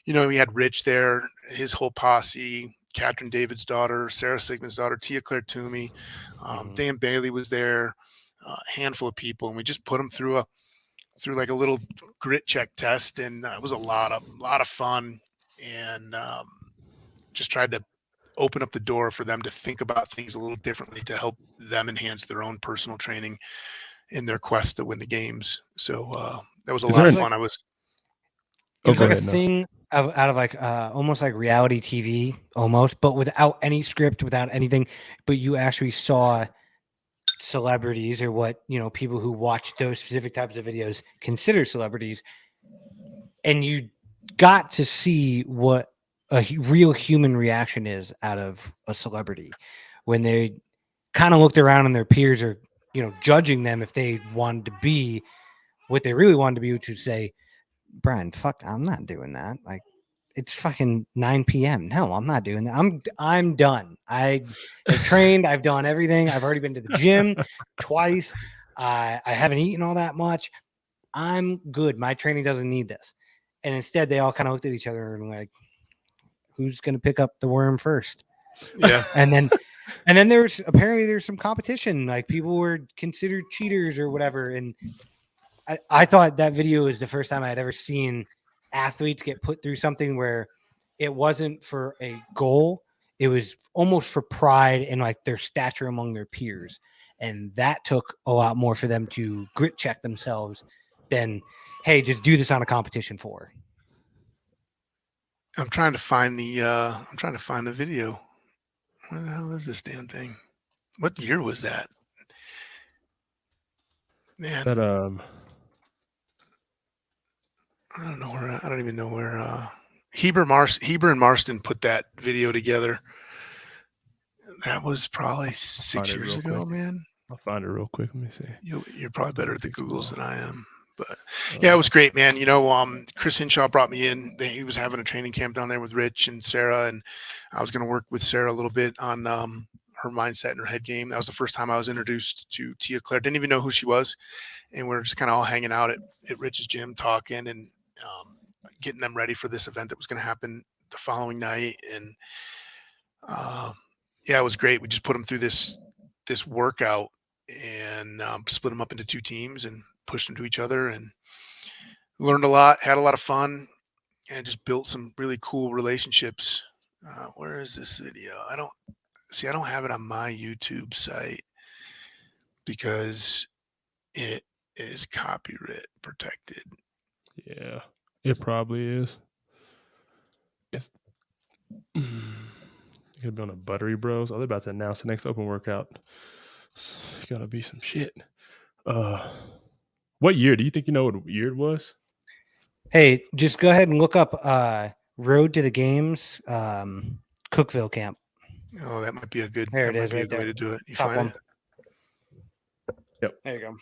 we had Rich there, his whole posse, Catherine David's daughter, Sarah Sigmund's daughter, Tia Claire Toomey, Dan Bailey was there, a handful of people, and we just put them through like a little grit check test, and it was a lot of fun, and just tried to open up the door for them to think about things a little differently to help them enhance their own personal training in their quest to win the games. So that was a lot of fun. It was
like a thing out of like almost like reality TV almost, but without any script, without anything, but you actually saw celebrities, or what people who watch those specific types of videos consider celebrities, and you got to see what a real human reaction is out of a celebrity when they kind of looked around and their peers are judging them if they wanted to be what they really wanted to be, which would say, Brian, fuck, I'm not doing that. Like, it's fucking 9 p.m. No, I'm not doing that. I'm done. I have trained. I've done everything. I've already been to the gym twice. I haven't eaten all that much. I'm good. My training doesn't need this. And instead, they all kind of looked at each other and like, who's going to pick up the worm first?
Yeah.
And then there's some competition. Like, people were considered cheaters or whatever. And I thought that video was the first time I had ever seen athletes get put through something where it wasn't for a goal. It was almost for pride and like their stature among their peers. And that took a lot more for them to grit check themselves than, hey, just do this on a competition for.
I'm trying to find the video. Where the hell is this damn thing? What year was that? Man.
That
I don't know where. I don't even know where. Heber and Marston put that video together. That was probably 6 years ago, man.
I'll find it real quick. Let me see.
You're probably better at the Googles than I am, but yeah, it was great, man. Chris Hinshaw brought me in. He was having a training camp down there with Rich and Sarah, and I was going to work with Sarah a little bit on her mindset and her head game. That was the first time I was introduced to Tia Claire. Didn't even know who she was, and we were just kind of all hanging out at Rich's gym talking and getting them ready for this event that was going to happen the following night. And Yeah, it was great. We just put them through this workout and split them up into 2 teams and pushed them to each other and learned a lot, had a lot of fun, and just built some really cool relationships. Where is this video? I don't have it on my YouTube site because it is copyright protected.
Yeah, it probably is. It's gonna be on the Buttery Bros. Oh, they're about to announce the next open workout. It's gonna be some shit. What year? Do you think you know what year it was?
Hey, just go ahead and look up Road to the Games, Cookville camp.
Oh, that might be a good.
There
That
it
might
is,
be a
right
good way
there.
to do it. You
Top
find
one.
it?
Yep.
There you go.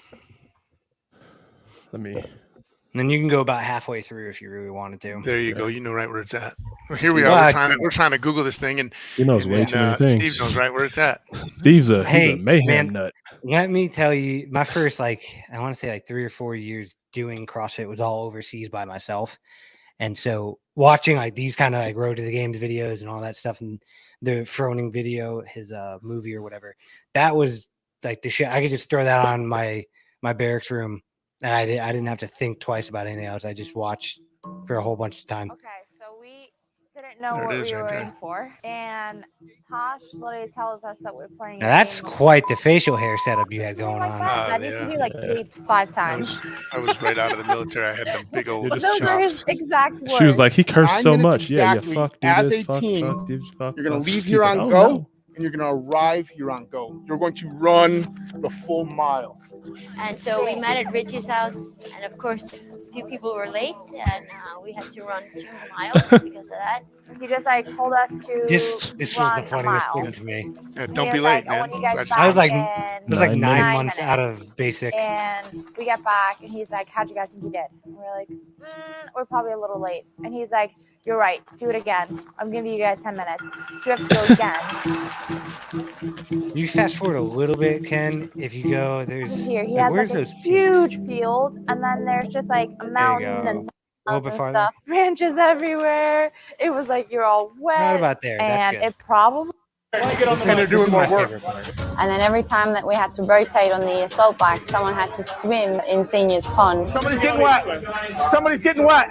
Let me.
And then you can go about halfway through if you really wanted to.
There you
Yeah.
go. You know right where it's at. Well, here we are.
Well,
We're trying to Google this thing, and
He knows
and
way
then,
too many things.
Steve knows right where it's at.
Steve's a
Hey,
mayhem
man.
nut.
Let me tell you, my first I want to say 3 or 4 years doing CrossFit was all overseas by myself. And so watching these kind of Road to the Games videos and all that stuff and the Froning video, his movie or whatever, that was the shit. I could just throw that on my barracks room and I didn't have to think twice about anything else. I just watched for a whole bunch of time.
Okay, so we didn't know
There it
what
is
we
right
were
there.
in for, and Tosh literally tells us that we're playing.
Now that's quite the facial hair setup you had going on.
That needs to be bleeped 5 times.
I was right out of the military. I had them big old.
But those are his exact words.
She was like, he cursed
9
so
minutes
much.
exactly,
Yeah, fuck, do
as
this,
a
fuck,
team,
fuck, dude, fuck.
You're going
fuck.
to leave
She's
here
like,
on
oh,
go,
no.
and you're going to arrive here on go. You're going to run the full mile.
And so we met at Richie's house, and of course, a few people were late, and we had to run 2 miles because of that.
He just told us to.
This was
run
the
a
funniest
mile.
thing to me.
Yeah,
He
don't be
was
late,
like, I
man.
want you guys
So I just-
back
I was like,
in
it was like
9
9
minutes.
months out of basic.
And we get back, and he's like, how'd you guys think you did? And we're like, we're probably a little late. And he's like, you're right, do it again. I'm giving you guys 10 minutes. So we have to go again.
You fast forward a little bit, Ken. If you go, there's
Here, he has
where's
a
those
huge
peaks?
field, and then there's just a mountain
go.
and
A little bit
and
farther.
stuff, branches everywhere. It was like you're all wet.
Right about there. That's
and
good.
it probably.
And they're doing more work.
And then every time that we had to rotate on the assault bike, someone had to swim in Senior's pond,
Somebody's getting wet. Somebody's getting wet.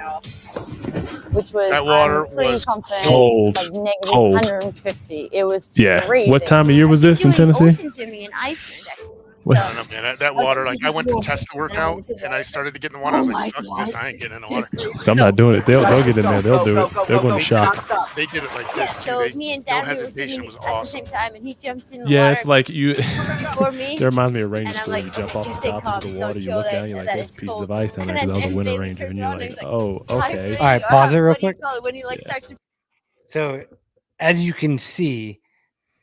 which was
That water
I'm pretty
was
confident,
cold.
like negative
Cold.
150. It was
Yeah.
freezing.
What time of year was this in
Doing
Tennessee?
ocean swimming in Iceland, actually.
What?
I don't know, man. That water, I went to test the workout and I started to get in the water. I was like, fuck this, I ain't getting in the water.
I'm not doing it. They'll get in there. They'll do it. They're going to shock.
They did it like
Yeah,
this too.
so
They,
me and
no
Dad, we were
hesitation
swimming
was
at the
awesome.
same time, and he jumps in the
Yeah,
water
it's like you.
before me.
That reminds me of Ranger
And I'm
School.
like,
You jump
okay,
off the
just stay
top
calm.
into the
Don't
water. You
show
look
that-
down. You're like,
that
there's
it's
pieces
cold.
of ice down there
And
because I was a
then
Winter
David
Ranger,
turns
and you're
around
like,
and he's
oh, okay.
All right, pause it real quick.
When he
Yeah.
starts to
So, as you can see,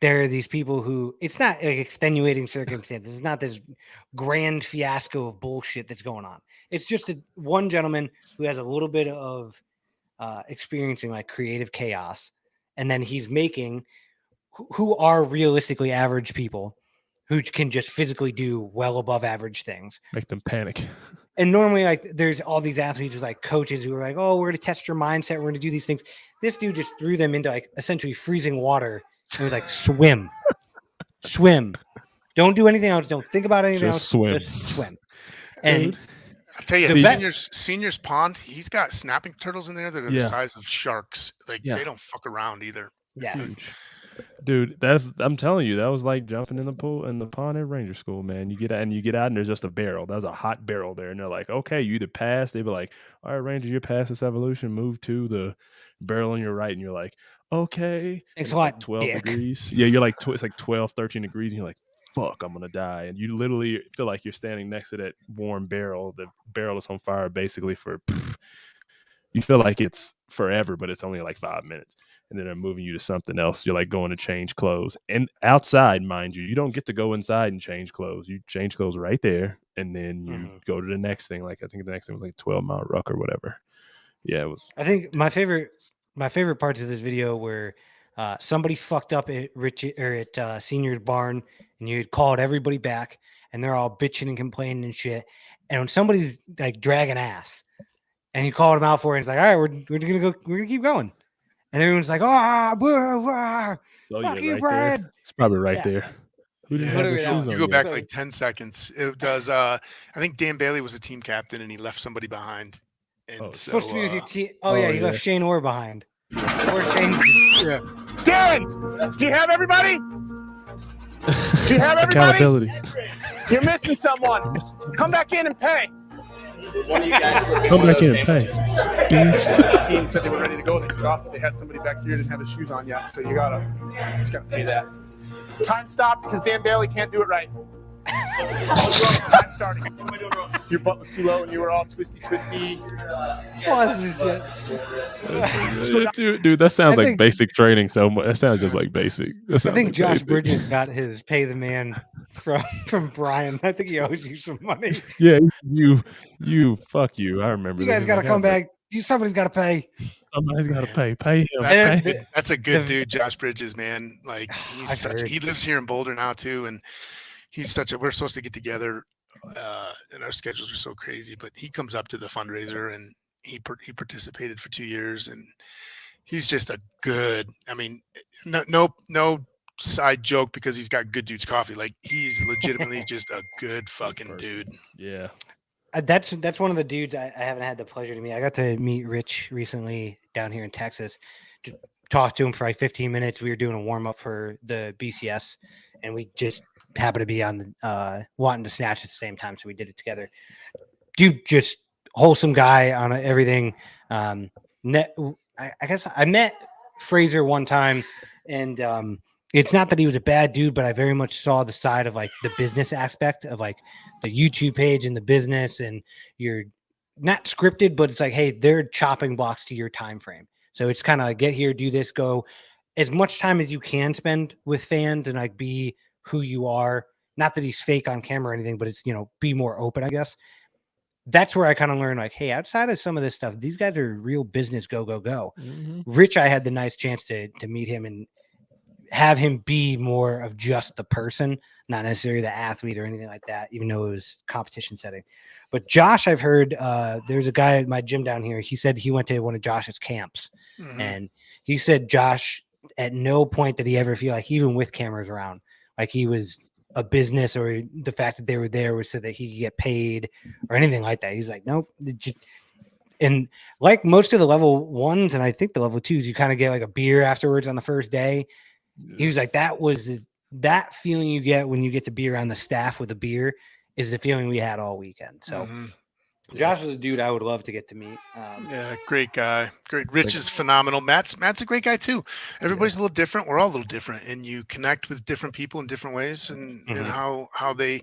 there are these people who it's not extenuating circumstances. It's not this grand fiasco of bullshit that's going on. It's just one gentleman who has a little bit of experiencing creative chaos, and then he's making who are realistically average people who can just physically do well above average things.
Make them panic.
And normally, there's all these athletes with coaches who are like, "Oh, we're going to test your mindset. We're going to do these things." This dude just threw them into essentially freezing water and was like, "Swim, swim. Don't do anything else. Don't think about anything else.
Just swim.
Just swim." And
Dude.
I'll tell you,
So that-
seniors pond, he's got snapping turtles in there that are the
Yeah.
size of sharks.
Yeah.
They don't fuck around either.
yes,
Dude, I'm telling you, that was like jumping in the pool in the pond at Ranger School, man. You get out and there's just a barrel. That was a hot barrel there, and they're like, okay, you either pass. They be like, all right, Ranger, you're past this evolution. Move to the barrel on your right, and you're like, okay.
Thanks
And
a lot,
it's 12
dick.
degrees. Yeah, you're like it's like 12, 13 degrees, and you're like, fuck, I'm gonna die. And you literally feel like you're standing next to that warm barrel. The barrel is on fire basically you feel like it's forever, but it's only like 5 minutes. And then they're moving you to something else. You're like going to change clothes. And outside, mind you, you don't get to go inside and change clothes. You change clothes right there. And then you go to the next thing. Like I think the next thing was like 12-mile ruck or whatever. Yeah, it was.
I think my favorite parts of this video were somebody fucked up at Senior's barn, and you had called everybody back, and they're all bitching and complaining and shit. And when somebody's dragging ass, and you called him out for it, and it's like, all right, we're gonna keep going. and everyone's like, "Ah,
Oh
fuck
yeah,
you,
right
Brad."
there. It's probably right
Yeah.
there. Who didn't
Yeah,
have their
Literally that
shoes
one.
you
on
go
yet?
back like 10 seconds. It does. I think Dan Bailey was the team captain, and he left somebody behind. And
Oh,
so,
Supposed to be with your team.
oh,
Yeah, he
yeah.
left Shane Orr behind. Or Shane.
yeah,
Darren, do you have everybody? Do you have everybody?
Accountability.
You're missing someone. Come back in and pay.
One of you guys
Come back in and pay.
The team said they were ready to go. They took off, but they had somebody back here didn't have his shoes on yet, so you just gotta pay that. Time stopped because Dan Bailey can't do it right. Time starting. Your butt was too low and you were all twisty.
Dude, that sounds
I
like
think-
basic training so much. That sounds just like basic. That
I
sounds
think
like
Josh
basic.
Bridges got his pay the man from Brian. I think he owes you some money.
Yeah, fuck you. I remember.
You
that.
guys
He's
got to
like,
come
"I
back. Somebody's got to pay.
Somebody's got to pay. Pay him.
And
Pay him."
that's a good
the-
dude, Josh Bridges, man. Like
I've heard.
he lives here in Boulder now too, and we're supposed to get together, and our schedules are so crazy. But he comes up to the fundraiser, and he participated for 2 years, and he's just a good. I mean, no side joke because he's got Good Dudes Coffee. Like he's legitimately just a good fucking dude.
Yeah.
That's one of the dudes I haven't had the pleasure to meet. I got to meet Rich recently down here in Texas. To talk to him for like 15 minutes. We were doing a warm up for the BCS, and we just happened to be on the wanting to snatch at the same time, so we did it together. Dude, just wholesome guy on everything. I guess I met Fraser one time, and it's not that he was a bad dude, but I very much saw the side of like the business aspect of like the YouTube page and the business, and you're not scripted, but it's like, hey, they're chopping blocks to your time frame. So it's kind of like get here, do this, go as much time as you can spend with fans and like be who you are. Not that he's fake on camera or anything, but it's, be more open, I guess. That's where I kind of learned like, hey, outside of some of this stuff, these guys are real business go.
Mm-hmm.
Rich, I had the nice chance to meet him and have him be more of just the person, not necessarily the athlete or anything like that, even though it was competition setting. But Josh, I've heard there's a guy at my gym down here. He said he went to one of Josh's camps, and he said Josh at no point did he ever feel like, even with cameras around, like he was a business, or the fact that they were there was so that he could get paid or anything like that. He's like, nope. And like most of the level ones, and I think the level twos, you kind of get like a beer afterwards on the first day. He was like, that feeling you get when you get to be around the staff with a beer is the feeling we had all weekend. So Josh is a dude I would love to get to meet.
Yeah, great guy. Great. Rich is phenomenal. Matt's a great guy too. Everybody's a little different. We're all a little different, and you connect with different people in different ways, and how the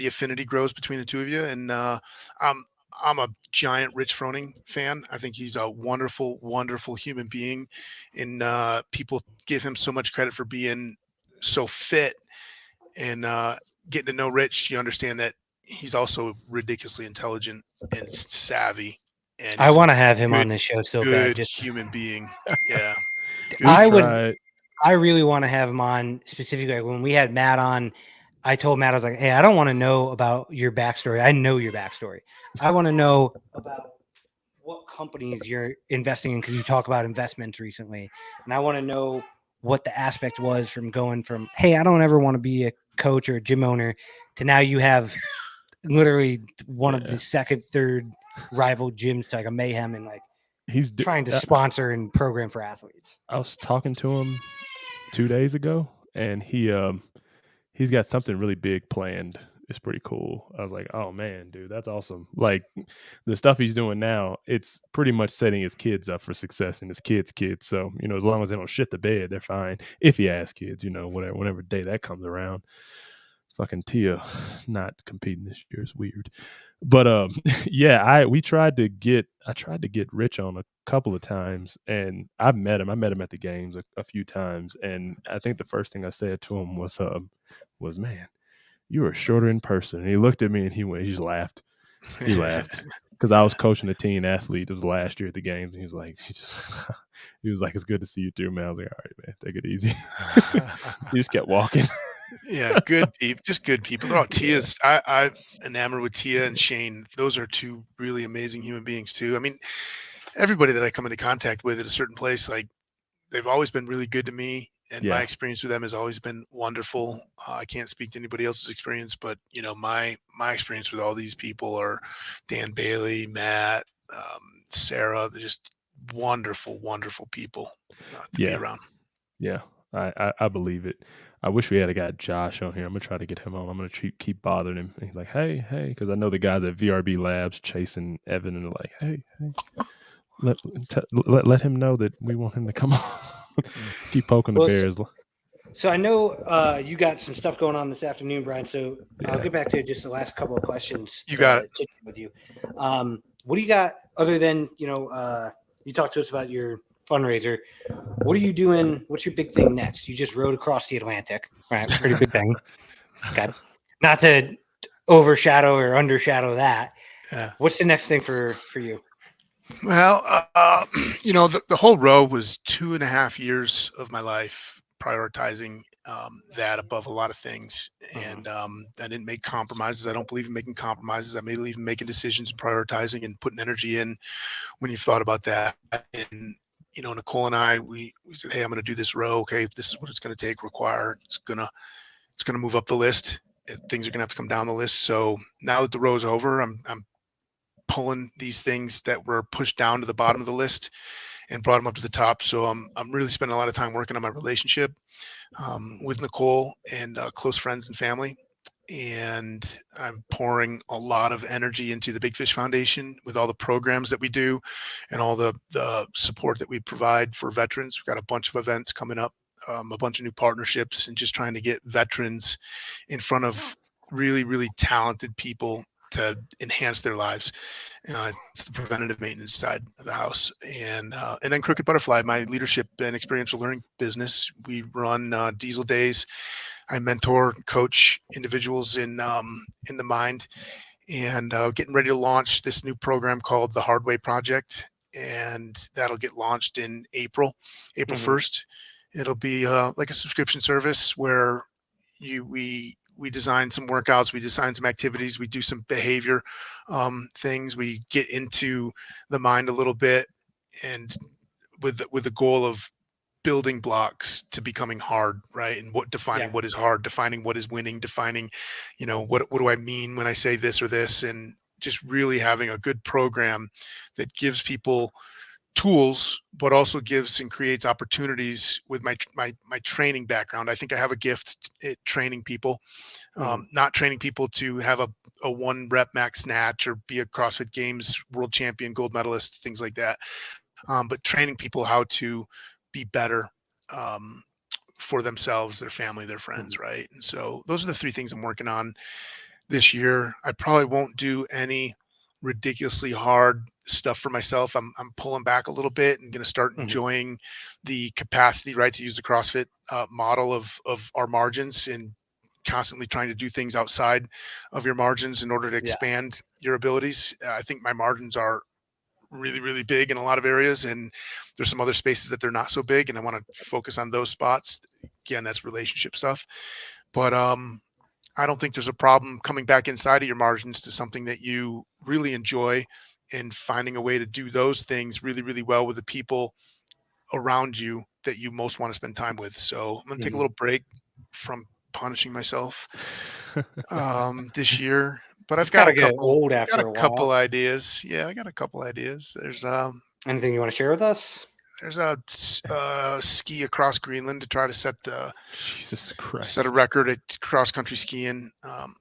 affinity grows between the two of you. And I'm a giant Rich Froning fan. I think he's a wonderful, wonderful human being, and people give him so much credit for being so fit. And getting to know Rich, you understand that he's also ridiculously intelligent and savvy. And
I want to have him on this show so bad. Just
human being. Yeah.
I really want to have him on specifically. Like when we had Matt on, I told Matt, I was like, hey, I don't want to know about your backstory. I know your backstory. I want to know about what companies you're investing in, because you talk about investments recently. And I want to know what the aspect was from going from, hey, I don't ever want to be a coach or a gym owner, to now you have literally one of the second, third rival gyms to like a Mayhem, and like
he's
trying to sponsor and program for athletes.
I was talking to him 2 days ago, and he's got something really big planned. It's pretty cool. I was like, oh man, dude, that's awesome. Like the stuff he's doing now, it's pretty much setting his kids up for success and his kids' kids. So, as long as they don't shit the bed, they're fine. If he has kids, whatever day that comes around. Fucking Tia not competing this year is weird. But I tried to get Rich on a couple of times, and I've met him. I met him at the games a few times, and I think the first thing I said to him was man, you are shorter in person. And he looked at me and he just laughed. He laughed because I was coaching a teen athlete. It was last year at the games, and he was like, it's good to see you too, man. I was like, all right, man, take it easy. He just kept walking.
Yeah, good people, just good people. Oh, Tia's, I enamored with Tia and Shane. Those are two really amazing human beings too. I mean, everybody that I come into contact with at a certain place, like they've always been really good to me, and
Yeah.
my experience with them has always been wonderful. I can't speak to anybody else's experience, but my experience with all these people are Dan Bailey, Matt, Sarah. They're just wonderful, wonderful people to be
Yeah.
around.
Yeah. I believe it. I wish we had a guy Josh on here. I'm gonna try to get him on. I'm gonna keep bothering him. He's like, hey, because I know the guys at VRB Labs chasing Evan, and they're like, hey, let him know that we want him to come on. Keep poking the bears.
So I know you got some stuff going on this afternoon, Brian. So I'll get back to just the last couple of questions.
You got it.
With you. What do you got other than you talked to us about your fundraiser? What are you doing? What's your big thing next? You just rode across the Atlantic, right? Pretty big thing. Okay. Not to overshadow or undershadow that.
Yeah.
What's the next thing for you?
Well, the whole row was 2.5 years of my life prioritizing that above a lot of things. And I didn't make compromises. I don't believe in making compromises. I may believe in making decisions, prioritizing, and putting energy in when you've thought about that. And Nicole and I, we said, hey, I'm going to do this row. Okay, this is what it's going to take, require. It's gonna move up the list. Things are going to have to come down the list. So now that the row's over, I'm pulling these things that were pushed down to the bottom of the list and brought them up to the top. So I'm really spending a lot of time working on my relationship with Nicole and close friends and family. And I'm pouring a lot of energy into the Big Fish Foundation with all the programs that we do and all the support that we provide for veterans. We've got a bunch of events coming up, a bunch of new partnerships, and just trying to get veterans in front of really, really talented people to enhance their lives. It's the preventative maintenance side of the house. And then Crooked Butterfly, my leadership and experiential learning business. We run diesel days. I mentor and coach individuals in the mind, and getting ready to launch this new program called the Hard Way Project. And that'll get launched in April 1st. It'll be like a subscription service where we design some workouts, we design some activities, we do some behavior things, we get into the mind a little bit, and with the goal of building blocks to becoming hard, right? And defining what is hard, defining what is winning, defining, what do I mean when I say this or this, and just really having a good program that gives people tools, but also gives and creates opportunities. With my training background, I think I have a gift at training people, not training people to have a 1 rep max snatch or be a CrossFit Games world champion, gold medalist, things like that. But training people how to be better for themselves, their family, their friends, right? And so those are the 3 things I'm working on this year. I probably won't do any ridiculously hard stuff for myself. I'm pulling back a little bit and going to start enjoying the capacity, right, to use the CrossFit model of our margins, and constantly trying to do things outside of your margins in order to expand your abilities. I think my margins are really, really big in a lot of areas, and there's some other spaces that they're not so big, and I want to focus on those spots. Again, that's relationship stuff. But I don't think there's a problem coming back inside of your margins to something that you really enjoy, and finding a way to do those things really, really well with the people around you that you most want to spend time with. So I'm going to take a little break from punishing myself this year. But I've got a couple ideas. Yeah, I got a couple ideas. There's
anything you want to share with us?
There's a ski across Greenland to try to set a record at cross country skiing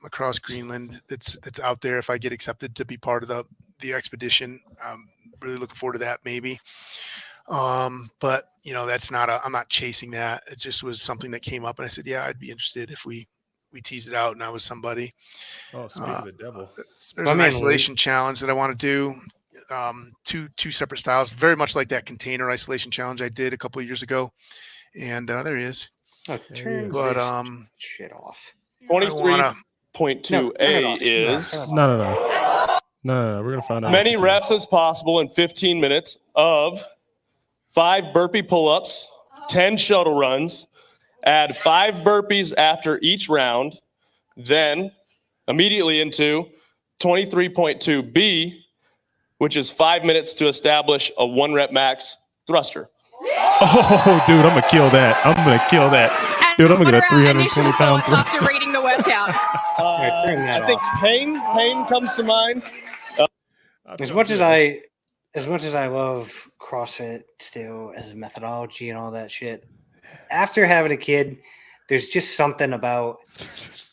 across Greenland. That's out there. If I get accepted to be part of the expedition, I'm really looking forward to that. Maybe. But that's not I'm not chasing that. It just was something that came up, and I said, yeah, I'd be interested if we teased it out and I was somebody.
Oh, speaking of the devil,
there's an isolation challenge that I want to do. Two separate styles, very much like that container isolation challenge I did a couple of years ago. And there he is.
Turn this shit off.
23.2A is
no. We're gonna find out
many reps as possible in 15 minutes of 5 burpee pull-ups, 10 shuttle runs. Add 5 burpees after each round, then immediately into 23.2B, which is 5 minutes to establish a 1 rep max thruster.
Oh, dude, I'm gonna kill that.
And
Dude, I'm gonna get a
what are our initial
320 pound
thoughts
thruster.
after rating the web count?
I think pain comes to mind.
As much as I love CrossFit still as a methodology and all that shit, after having a kid, there's just something about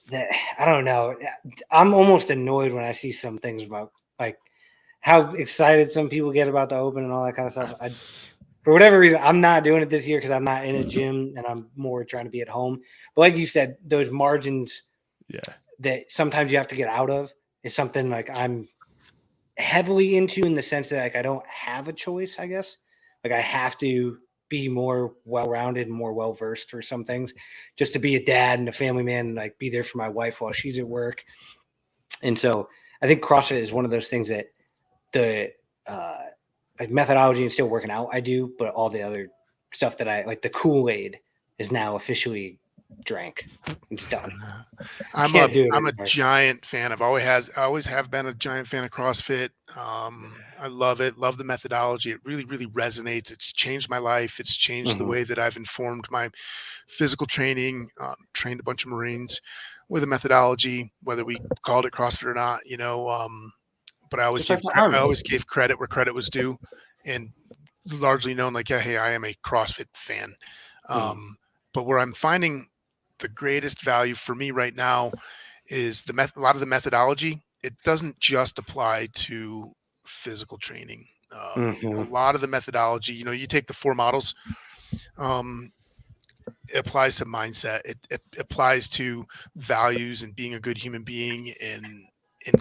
that. I don't know. I'm almost annoyed when I see some things about like how excited some people get about the open and all that kind of stuff. For whatever reason, I'm not doing it this year because I'm not in a gym and I'm more trying to be at home. But like you said, those margins that sometimes you have to get out of is something like I'm heavily into in the sense that like I don't have a choice, I guess. Like I have to be more well-rounded and more well-versed for some things just to be a dad and a family man and like be there for my wife while she's at work. And so I think CrossFit is one of those things that the like methodology and still working out I do, but all the other stuff that I like, the Kool-Aid is now officially drank. It's done.
I'm a giant fan. I always have been a giant fan of CrossFit. I love it. Love the methodology. It really, really resonates. It's changed my life. It's changed the way that I've informed my physical training. Trained a bunch of Marines with a methodology, whether we called it CrossFit or not. But I always gave credit where credit was due, and largely known like, yeah, hey, I am a CrossFit fan. But where I'm finding the greatest value for me right now is a lot of the methodology. It doesn't just apply to physical training. A lot of the methodology, you take the 4 models, it applies to mindset. It applies to values and being a good human being and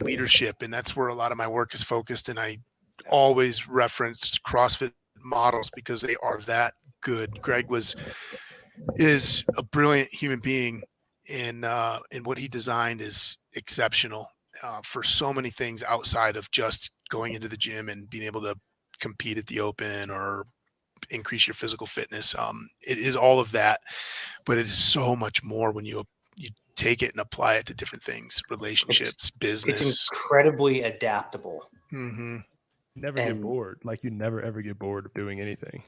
leadership. And that's where a lot of my work is focused. And I always reference CrossFit models because they are that good. Greg is a brilliant human being, and what he designed is exceptional for so many things outside of just going into the gym and being able to compete at the open or increase your physical fitness. It is all of that, but it is so much more when you take it and apply it to different things, relationships, business.
It's incredibly adaptable.
Never get bored. Like you never ever get bored of doing anything.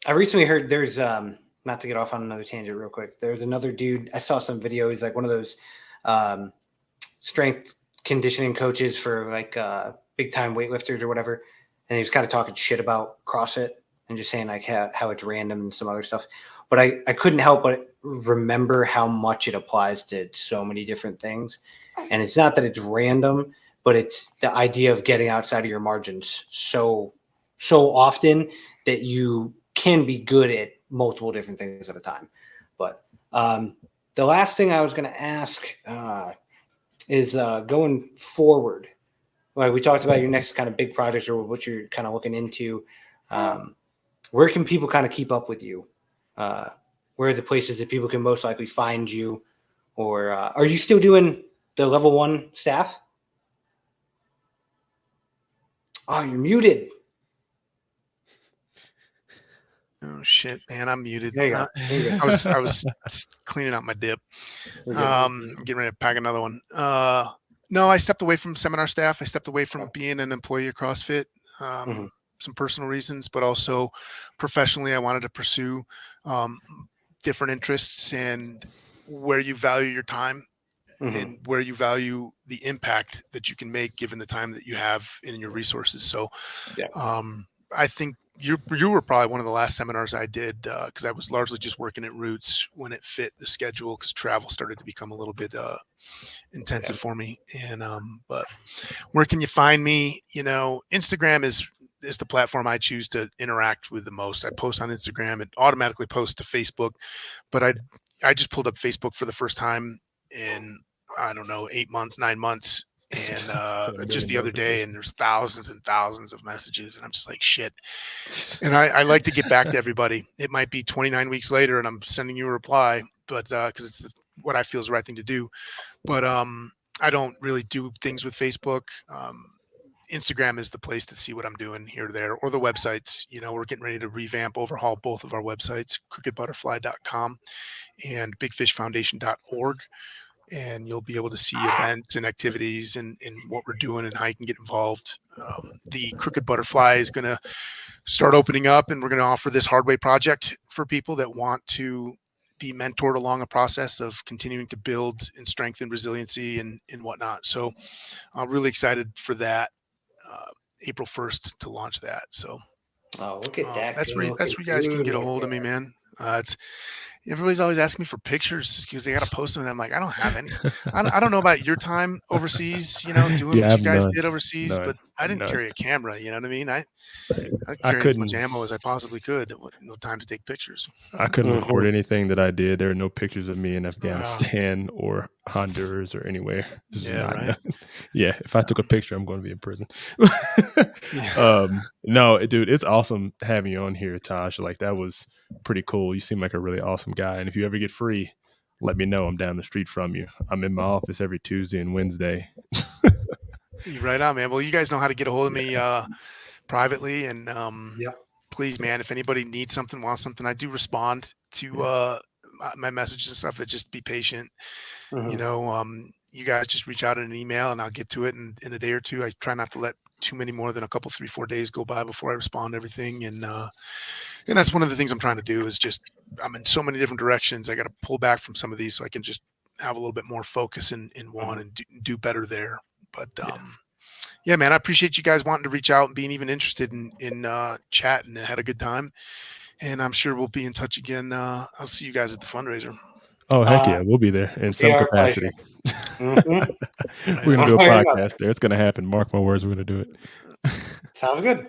I recently heard there's not to get off on another tangent real quick. There's another dude. I saw some video. He's like one of those strength conditioning coaches for like big time weightlifters or whatever. And he was kind of talking shit about CrossFit and just saying like how it's random and some other stuff. But I couldn't help but remember how much it applies to so many different things. And it's not that it's random, but it's the idea of getting outside of your margins so often that you can be good at multiple different things at a time. But the last thing I was going to ask is going forward. Like we talked about your next kind of big projects or what you're kind of looking into. Where can people kind of keep up with you? Where are the places that people can most likely find you? Or are you still doing the level 1 staff? Oh, you're muted.
Oh shit, man! I'm muted.
There you go.
I was cleaning out my dip. Getting ready to pack another one. No, I stepped away from seminar staff. I stepped away from being an employee of CrossFit. Some personal reasons, but also professionally, I wanted to pursue different interests and where you value your time and where you value the impact that you can make given the time that you have in your resources. So, I think you were probably one of the last seminars I did because I was largely just working at Roots when it fit the schedule because travel started to become a little bit intensive for me. And but where can you find me? Instagram is the platform I choose to interact with the most. I post on Instagram. It automatically posts to Facebook, but I just pulled up Facebook for the first time in, I don't know, 8 months, 9 months. And just the other day, and there's thousands and thousands of messages, and I'm just like, shit. And I like to get back to everybody. It might be 29 weeks later and I'm sending you a reply, but because it's what I feel is the right thing to do. But I don't really do things with Facebook. Instagram is the place to see what I'm doing here or there, or the websites. We're getting ready to overhaul both of our websites, crookedbutterfly.com and bigfishfoundation.org. and you'll be able to see events and activities and what we're doing and how you can get involved. The Crooked Butterfly is going to start opening up, and we're going to offer this hard way project for people that want to be mentored along a process of continuing to build and strengthen resiliency and whatnot. So I'm really excited for that. April 1st to launch that. So
look at that.
That's where you guys can get a hold of me, man. It's everybody's always asking me for pictures because they got to post them, and I'm like, I don't have any. I don't know about your time overseas, doing what you guys did overseas, but I didn't carry a camera. You know what I mean? I carried as much ammo as I possibly could. No time to take pictures.
I couldn't record anything that I did. There are no pictures of me in Afghanistan or Honduras or anywhere.
Right.
Yeah, if I took a picture, I'm going to be in prison. No, dude, it's awesome having you on here, Tosh. Like, that was pretty cool. You seem like a really awesome guy. And if you ever get free, let me know. I'm down the street from you. I'm in my office every Tuesday and Wednesday.
You're right on, man. Well, you guys know how to get a hold of me privately, and please, man, if anybody needs something, wants something, I do respond to my messages and stuff. But just be patient. You guys just reach out in an email, and I'll get to it in a day or two. I try not to let too many more than a couple, 3-4 days go by before I respond to everything. And that's one of the things I'm trying to do is just, I'm in so many different directions. I got to pull back from some of these so I can just have a little bit more focus in one and do better there. But yeah, man, I appreciate you guys wanting to reach out and being even interested in chatting, and had a good time. And I'm sure we'll be in touch again. I'll see you guys at the fundraiser.
Oh, heck yeah. We'll be there in some capacity. We're going to do a podcast there. It's going to happen. Mark my words. We're going to do it.
Sounds good.